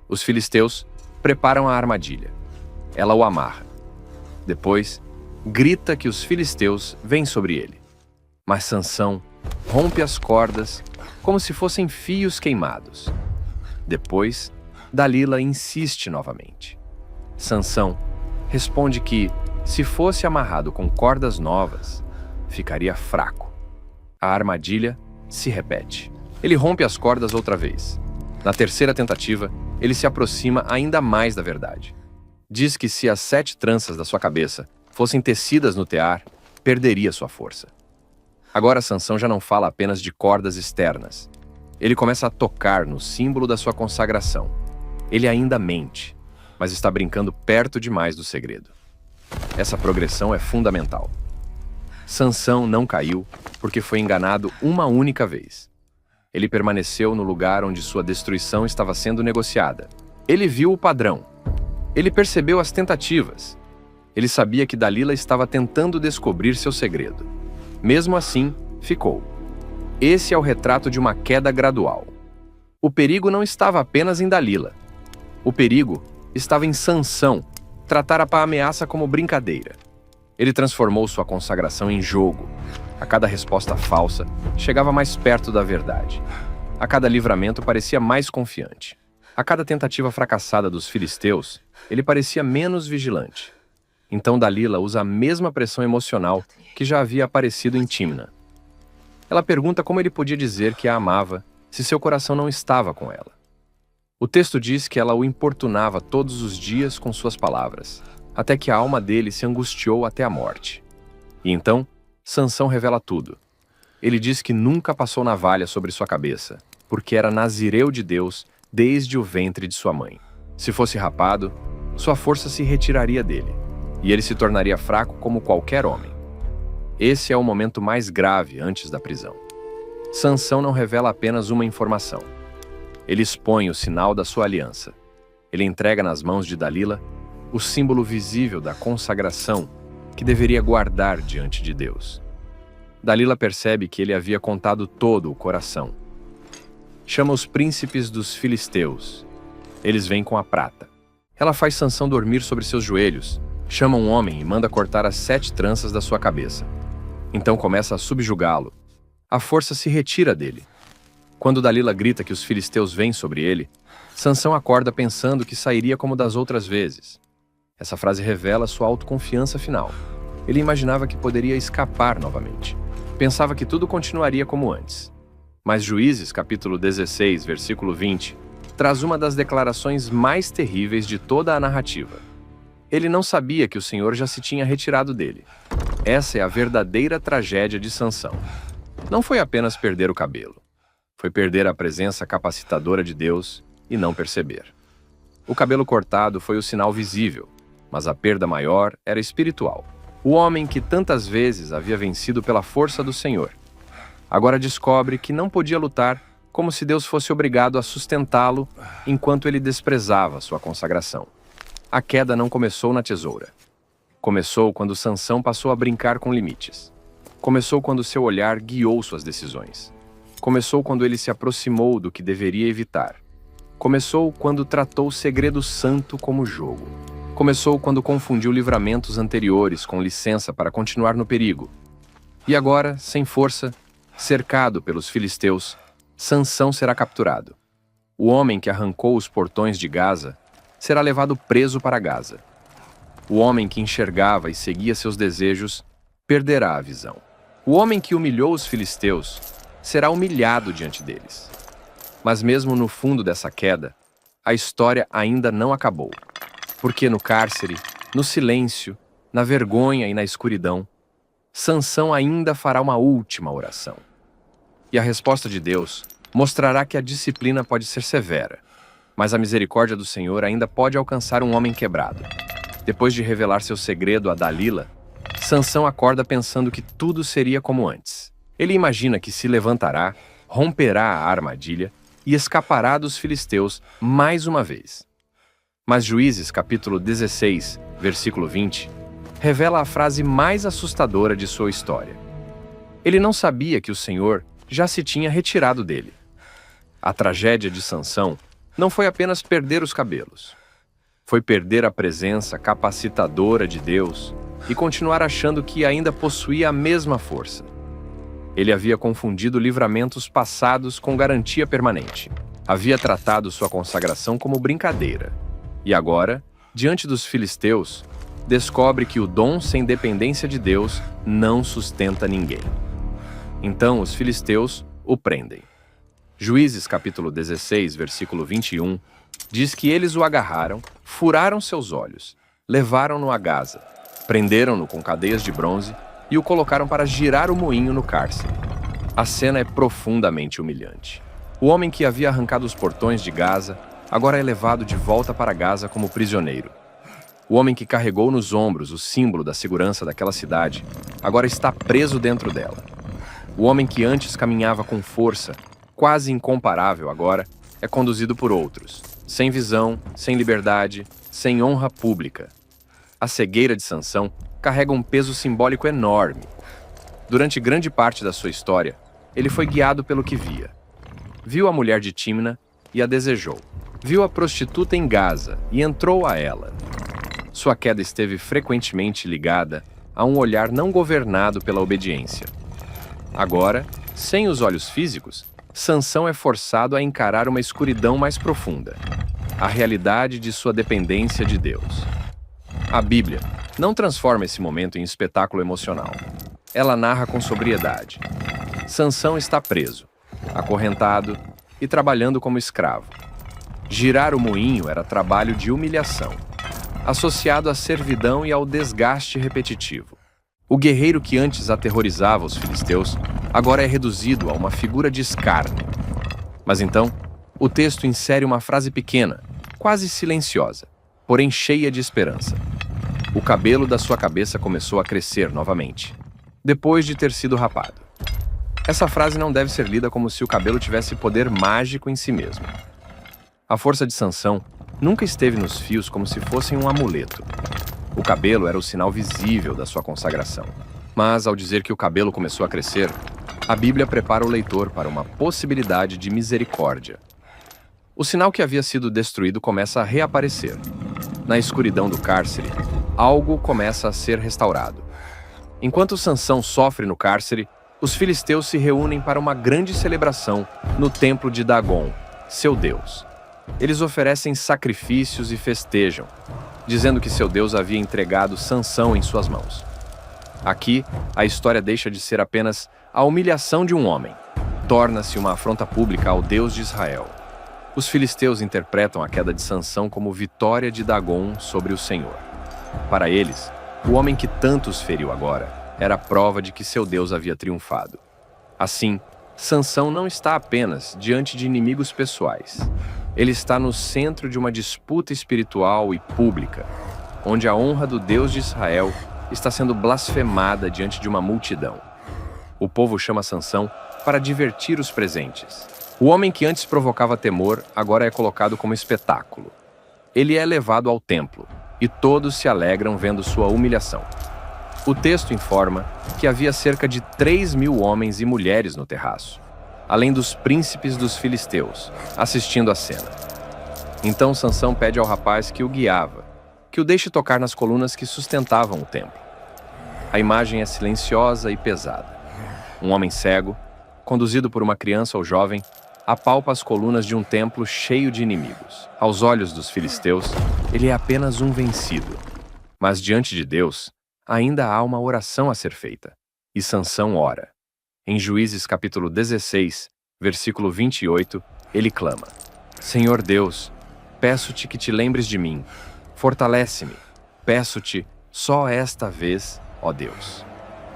Os filisteus preparam a armadilha. Ela o amarra. Depois, grita que os filisteus vêm sobre ele. Mas Sansão rompe as cordas como se fossem fios queimados. Depois, Dalila insiste novamente. Sansão responde que, Se fosse amarrado com cordas novas, ficaria fraco. A armadilha se repete. Ele rompe as cordas outra vez. Na terceira tentativa, ele se aproxima ainda mais da verdade. Diz que se as 7 tranças da sua cabeça fossem tecidas no tear, perderia sua força. Agora Sansão já não fala apenas de cordas externas. Ele começa a tocar no símbolo da sua consagração. Ele ainda mente, mas está brincando perto demais do segredo. Essa progressão é fundamental. Sansão não caiu porque foi enganado uma única vez. Ele permaneceu no lugar onde sua destruição estava sendo negociada. Ele viu o padrão. Ele percebeu as tentativas. Ele sabia que Dalila estava tentando descobrir seu segredo. Mesmo assim, ficou. Esse é o retrato de uma queda gradual. O perigo não estava apenas em Dalila. O perigo estava em Sansão tratar a ameaça como brincadeira. Ele transformou sua consagração em jogo. A cada resposta falsa, chegava mais perto da verdade. A cada livramento parecia mais confiante. A cada tentativa fracassada dos filisteus, ele parecia menos vigilante. Então Dalila usa a mesma pressão emocional que já havia aparecido em Tímna. Ela pergunta como ele podia dizer que a amava se seu coração não estava com ela. O texto diz que ela o importunava todos os dias com suas palavras, até que a alma dele se angustiou até a morte. E então, Sansão revela tudo. Ele diz que nunca passou navalha sobre sua cabeça, porque era nazireu de Deus desde o ventre de sua mãe. Se fosse rapado, sua força se retiraria dele, e ele se tornaria fraco como qualquer homem. Esse é o momento mais grave antes da prisão. Sansão não revela apenas uma informação. Ele expõe o sinal da sua aliança. Ele entrega nas mãos de Dalila o símbolo visível da consagração que deveria guardar diante de Deus. Dalila percebe que ele havia contado todo o coração. Chama os príncipes dos filisteus. Eles vêm com a prata. Ela faz Sansão dormir sobre seus joelhos, chama um homem e manda cortar as 7 tranças da sua cabeça. Então começa a subjugá-lo. A força se retira dele. Quando Dalila grita que os filisteus vêm sobre ele, Sansão acorda pensando que sairia como das outras vezes. Essa frase revela sua autoconfiança final. Ele imaginava que poderia escapar novamente. Pensava que tudo continuaria como antes. Mas Juízes, capítulo 16, versículo 20, traz uma das declarações mais terríveis de toda a narrativa. Ele não sabia que o Senhor já se tinha retirado dele. Essa é a verdadeira tragédia de Sansão. Não foi apenas perder o cabelo. Foi perder a presença capacitadora de Deus e não perceber. O cabelo cortado foi o sinal visível, mas a perda maior era espiritual. O homem que tantas vezes havia vencido pela força do Senhor, agora descobre que não podia lutar como se Deus fosse obrigado a sustentá-lo enquanto ele desprezava sua consagração. A queda não começou na tesoura. Começou quando Sansão passou a brincar com limites. Começou quando seu olhar guiou suas decisões. Começou quando ele se aproximou do que deveria evitar. Começou quando tratou o segredo santo como jogo. Começou quando confundiu livramentos anteriores com licença para continuar no perigo. E agora, sem força, cercado pelos filisteus, Sansão será capturado. O homem que arrancou os portões de Gaza será levado preso para Gaza. O homem que enxergava e seguia seus desejos perderá a visão. O homem que humilhou os filisteus será humilhado diante deles. Mas mesmo no fundo dessa queda, a história ainda não acabou. Porque no cárcere, no silêncio, na vergonha e na escuridão, Sansão ainda fará uma última oração. E a resposta de Deus mostrará que a disciplina pode ser severa, mas a misericórdia do Senhor ainda pode alcançar um homem quebrado. Depois de revelar seu segredo a Dalila, Sansão acorda pensando que tudo seria como antes. Ele imagina que se levantará, romperá a armadilha e escapará dos filisteus mais uma vez. Mas Juízes, capítulo 16, versículo 20, revela a frase mais assustadora de sua história. Ele não sabia que o Senhor já se tinha retirado dele. A tragédia de Sansão não foi apenas perder os cabelos. Foi perder a presença capacitadora de Deus e continuar achando que ainda possuía a mesma força. Ele havia confundido livramentos passados com garantia permanente. Havia tratado sua consagração como brincadeira. E agora, diante dos filisteus, descobre que o dom sem dependência de Deus não sustenta ninguém. Então os filisteus o prendem. Juízes capítulo 16, versículo 21, diz que eles o agarraram, furaram seus olhos, levaram-no a Gaza, prenderam-no com cadeias de bronze e o colocaram para girar o moinho no cárcere. A cena é profundamente humilhante. O homem que havia arrancado os portões de Gaza agora é levado de volta para Gaza como prisioneiro. O homem que carregou nos ombros o símbolo da segurança daquela cidade agora está preso dentro dela. O homem que antes caminhava com força, quase incomparável agora, é conduzido por outros, sem visão, sem liberdade, sem honra pública. A cegueira de Sansão carrega um peso simbólico enorme. Durante grande parte da sua história, ele foi guiado pelo que via. Viu a mulher de Tímna e a desejou. Viu a prostituta em Gaza e entrou a ela. Sua queda esteve frequentemente ligada a um olhar não governado pela obediência. Agora, sem os olhos físicos, Sansão é forçado a encarar uma escuridão mais profunda, a realidade de sua dependência de Deus. A Bíblia não transforma esse momento em espetáculo emocional. Ela narra com sobriedade. Sansão está preso, acorrentado e trabalhando como escravo. Girar o moinho era trabalho de humilhação, associado à servidão e ao desgaste repetitivo. O guerreiro que antes aterrorizava os filisteus agora é reduzido a uma figura de escárnio. Mas então, o texto insere uma frase pequena, quase silenciosa, porém cheia de esperança. O cabelo da sua cabeça começou a crescer novamente, depois de ter sido rapado. Essa frase não deve ser lida como se o cabelo tivesse poder mágico em si mesmo. A força de Sansão nunca esteve nos fios como se fossem um amuleto. O cabelo era o sinal visível da sua consagração. Mas, ao dizer que o cabelo começou a crescer, a Bíblia prepara o leitor para uma possibilidade de misericórdia. O sinal que havia sido destruído começa a reaparecer. Na escuridão do cárcere, algo começa a ser restaurado. Enquanto Sansão sofre no cárcere, os filisteus se reúnem para uma grande celebração no templo de Dagon, seu deus. Eles oferecem sacrifícios e festejam, dizendo que seu Deus havia entregado Sansão em suas mãos. Aqui, a história deixa de ser apenas a humilhação de um homem. Torna-se uma afronta pública ao Deus de Israel. Os filisteus interpretam a queda de Sansão como vitória de Dagon sobre o Senhor. Para eles, o homem que tanto os feriu agora era a prova de que seu Deus havia triunfado. Assim, Sansão não está apenas diante de inimigos pessoais. Ele está no centro de uma disputa espiritual e pública, onde a honra do Deus de Israel está sendo blasfemada diante de uma multidão. O povo chama Sansão para divertir os presentes. O homem que antes provocava temor agora é colocado como espetáculo. Ele é levado ao templo, e todos se alegram vendo sua humilhação. O texto informa que havia cerca de 3.000 homens e mulheres no terraço, além dos príncipes dos filisteus, assistindo à cena. Então Sansão pede ao rapaz que o guiava, que o deixe tocar nas colunas que sustentavam o templo. A imagem é silenciosa e pesada. Um homem cego, conduzido por uma criança ou jovem, apalpa as colunas de um templo cheio de inimigos. Aos olhos dos filisteus, ele é apenas um vencido. Mas diante de Deus, ainda há uma oração a ser feita. E Sansão ora. Em Juízes capítulo 16, versículo 28, ele clama: Senhor Deus, peço-te que te lembres de mim. Fortalece-me. Peço-te só esta vez, ó Deus.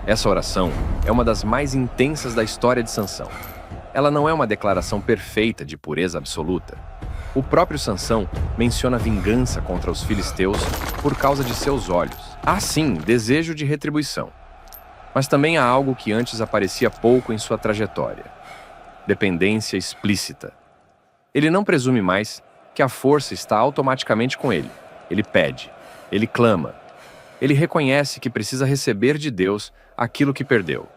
Essa oração é uma das mais intensas da história de Sansão. Ela não é uma declaração perfeita de pureza absoluta. O próprio Sansão menciona vingança contra os filisteus por causa de seus olhos. Há sim desejo de retribuição. Mas também há algo que antes aparecia pouco em sua trajetória: dependência explícita. Ele não presume mais que a força está automaticamente com ele. Ele pede, ele clama, ele reconhece que precisa receber de Deus aquilo que perdeu.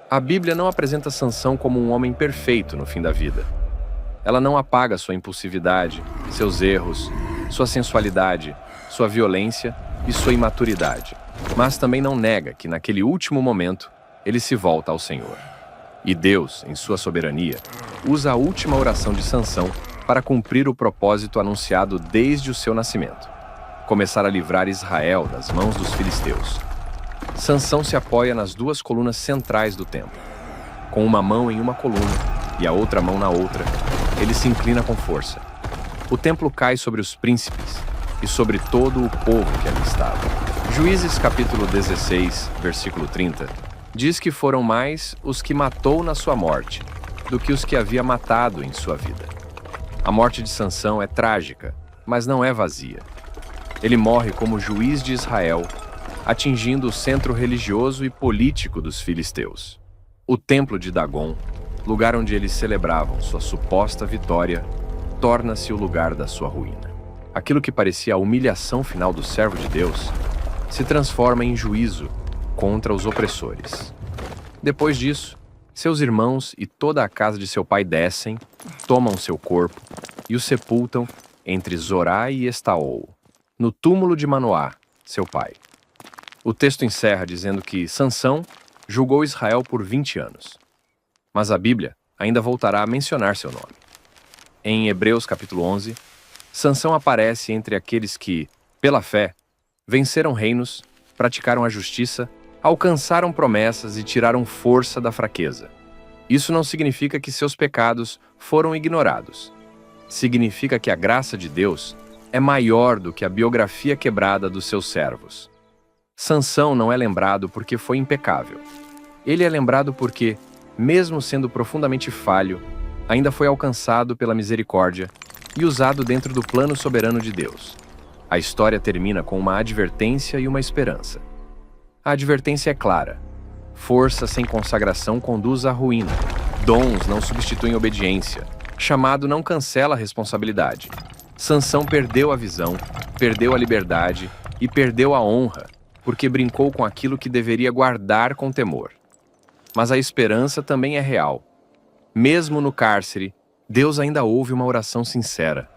A Bíblia não apresenta Sansão como um homem perfeito no fim da vida. Ela não apaga sua impulsividade, seus erros, sua sensualidade, sua violência e sua imaturidade, mas também não nega que naquele último momento ele se volta ao Senhor. E Deus, em sua soberania, usa a última oração de Sansão para cumprir o propósito anunciado desde o seu nascimento. começar a livrar Israel das mãos dos filisteus. Sansão se apoia nas duas colunas centrais do templo. Com uma mão em uma coluna e a outra mão na outra, ele se inclina com força. O templo cai sobre os príncipes e sobre todo o povo que ali estava. Juízes capítulo 16, versículo 30, diz que foram mais os que matou na sua morte do que os que havia matado em sua vida. A morte de Sansão é trágica, mas não é vazia. Ele morre como juiz de Israel, atingindo o centro religioso e político dos filisteus. O templo de Dagon, lugar onde eles celebravam sua suposta vitória, torna-se o lugar da sua ruína. Aquilo que parecia a humilhação final do servo de Deus se transforma em juízo contra os opressores. Depois disso, seus irmãos e toda a casa de seu pai descem, tomam seu corpo e o sepultam entre Zorá e Estaol, no túmulo de Manoá, seu pai. O texto encerra dizendo que Sansão julgou Israel por 20 anos. Mas a Bíblia ainda voltará a mencionar seu nome. Em Hebreus capítulo 11, Sansão aparece entre aqueles que, pela fé, venceram reinos, praticaram a justiça, alcançaram promessas e tiraram força da fraqueza. Isso não significa que seus pecados foram ignorados. Significa que a graça de Deus é maior do que a biografia quebrada dos seus servos. Sansão não é lembrado porque foi impecável. Ele é lembrado porque, mesmo sendo profundamente falho, ainda foi alcançado pela misericórdia e usado dentro do plano soberano de Deus. A história termina com uma advertência e uma esperança. A advertência é clara. Força sem consagração conduz à ruína. Dons não substituem obediência. Chamado não cancela a responsabilidade. Sansão perdeu a visão, perdeu a liberdade e perdeu a honra, porque brincou com aquilo que deveria guardar com temor. Mas a esperança também é real. Mesmo no cárcere, Deus ainda ouve uma oração sincera.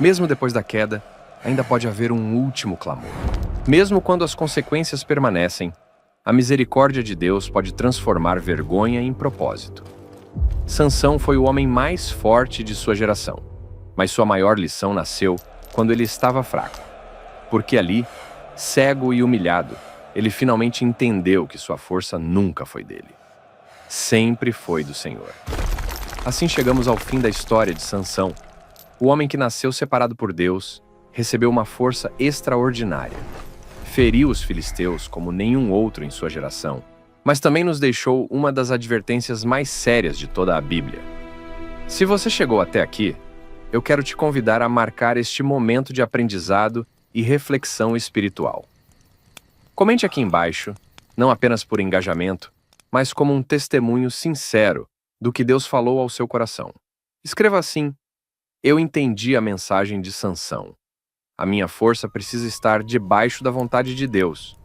Mesmo depois da queda, ainda pode haver um último clamor. Mesmo quando as consequências permanecem, a misericórdia de Deus pode transformar vergonha em propósito. Sansão foi o homem mais forte de sua geração, mas sua maior lição nasceu quando ele estava fraco. Porque ali, cego e humilhado, ele finalmente entendeu que sua força nunca foi dele. Sempre foi do Senhor. Assim chegamos ao fim da história de Sansão. O homem que nasceu separado por Deus, recebeu uma força extraordinária. Feriu os filisteus como nenhum outro em sua geração, mas também nos deixou uma das advertências mais sérias de toda a Bíblia. Se você chegou até aqui, eu quero te convidar a marcar este momento de aprendizado e reflexão espiritual. Comente aqui embaixo, não apenas por engajamento, mas como um testemunho sincero do que Deus falou ao seu coração. Escreva assim: eu entendi a mensagem de Sansão. A minha força precisa estar debaixo da vontade de Deus.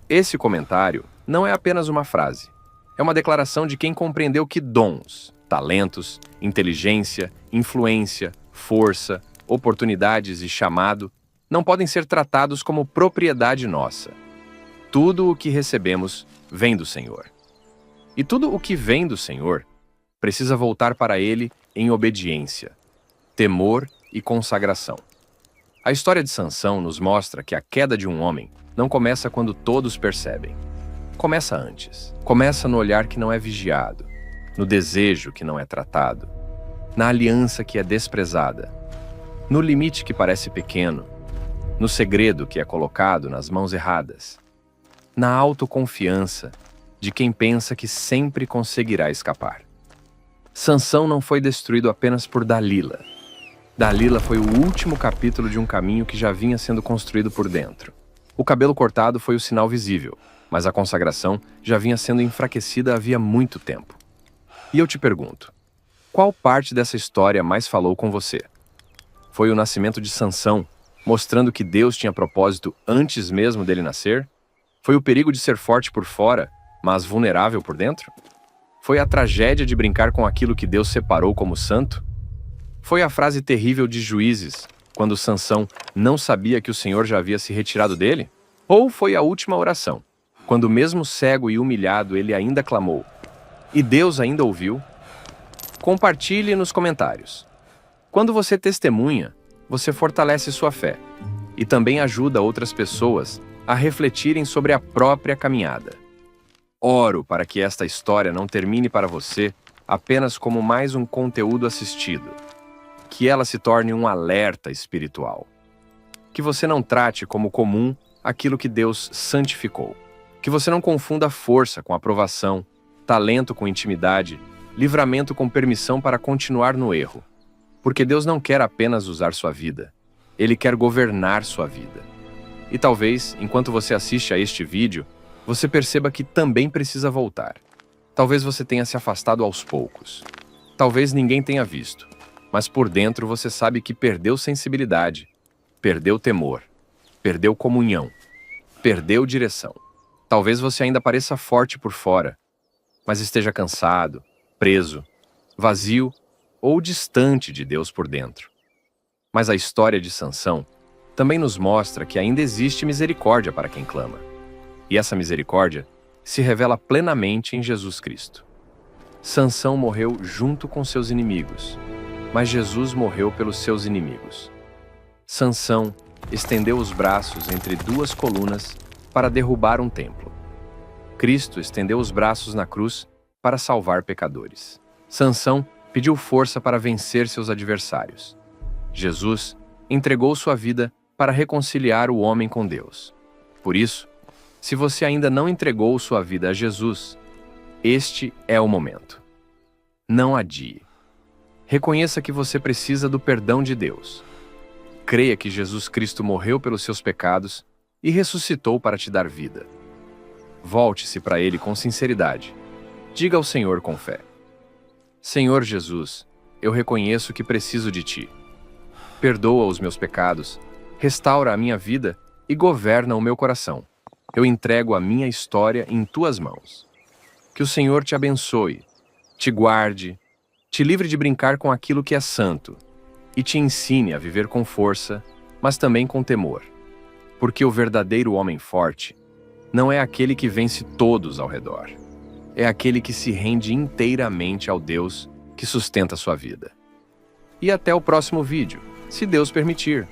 Esse comentário não é apenas uma frase. É uma declaração de quem compreendeu que dons, talentos, inteligência, influência, força, oportunidades e chamado não podem ser tratados como propriedade nossa. Tudo o que recebemos vem do Senhor. E tudo o que vem do Senhor precisa voltar para Ele em obediência, temor e consagração. A história de Sansão nos mostra que a queda de um homem não começa quando todos percebem. Começa antes. Começa no olhar que não é vigiado, no desejo que não é tratado, na aliança que é desprezada, no limite que parece pequeno, no segredo que é colocado nas mãos erradas, na autoconfiança de quem pensa que sempre conseguirá escapar. Sansão não foi destruído apenas por Dalila. Dalila foi o último capítulo de um caminho que já vinha sendo construído por dentro. O cabelo cortado foi o sinal visível, mas a consagração já vinha sendo enfraquecida havia muito tempo. E eu te pergunto, qual parte dessa história mais falou com você? Foi o nascimento de Sansão, mostrando que Deus tinha propósito antes mesmo dele nascer? Foi o perigo de ser forte por fora, mas vulnerável por dentro? Foi a tragédia de brincar com aquilo que Deus separou como santo? Foi a frase terrível de Juízes, quando Sansão não sabia que o Senhor já havia se retirado dele? Ou foi a última oração, quando mesmo cego e humilhado ele ainda clamou, e Deus ainda ouviu? Compartilhe nos comentários. Quando você testemunha, você fortalece sua fé. e também ajuda outras pessoas a refletirem sobre a própria caminhada. Oro para que esta história não termine para você apenas como mais um conteúdo assistido, que ela se torne um alerta espiritual. Que você não trate como comum aquilo que Deus santificou. Que você não confunda força com aprovação, talento com intimidade, livramento com permissão para continuar no erro. Porque Deus não quer apenas usar sua vida, Ele quer governar sua vida. E talvez, enquanto você assiste a este vídeo, você perceba que também precisa voltar. Talvez você tenha se afastado aos poucos. Talvez ninguém tenha visto, mas por dentro você sabe que perdeu sensibilidade, perdeu temor, perdeu comunhão, perdeu direção. Talvez você ainda pareça forte por fora, mas esteja cansado, preso, vazio ou distante de Deus por dentro. Mas a história de Sansão também nos mostra que ainda existe misericórdia para quem clama. E essa misericórdia se revela plenamente em Jesus Cristo. Sansão morreu junto com seus inimigos, mas Jesus morreu pelos seus inimigos. Sansão estendeu os braços entre duas colunas para derrubar um templo. Cristo estendeu os braços na cruz para salvar pecadores. Sansão pediu força para vencer seus adversários. Jesus entregou sua vida para reconciliar o homem com Deus. Por isso, se você ainda não entregou sua vida a Jesus, este é o momento. Não adie. Reconheça que você precisa do perdão de Deus. Creia que Jesus Cristo morreu pelos seus pecados e ressuscitou para te dar vida. Volte-se para Ele com sinceridade. Diga ao Senhor com fé: Senhor Jesus, eu reconheço que preciso de Ti. Perdoa os meus pecados, restaura a minha vida e governa o meu coração. Eu entrego a minha história em Tuas mãos. Que o Senhor te abençoe, te guarde, te livre de brincar com aquilo que é santo e te ensine a viver com força, mas também com temor. Porque o verdadeiro homem forte não é aquele que vence todos ao redor. É aquele que se rende inteiramente ao Deus que sustenta sua vida. E até o próximo vídeo, se Deus permitir.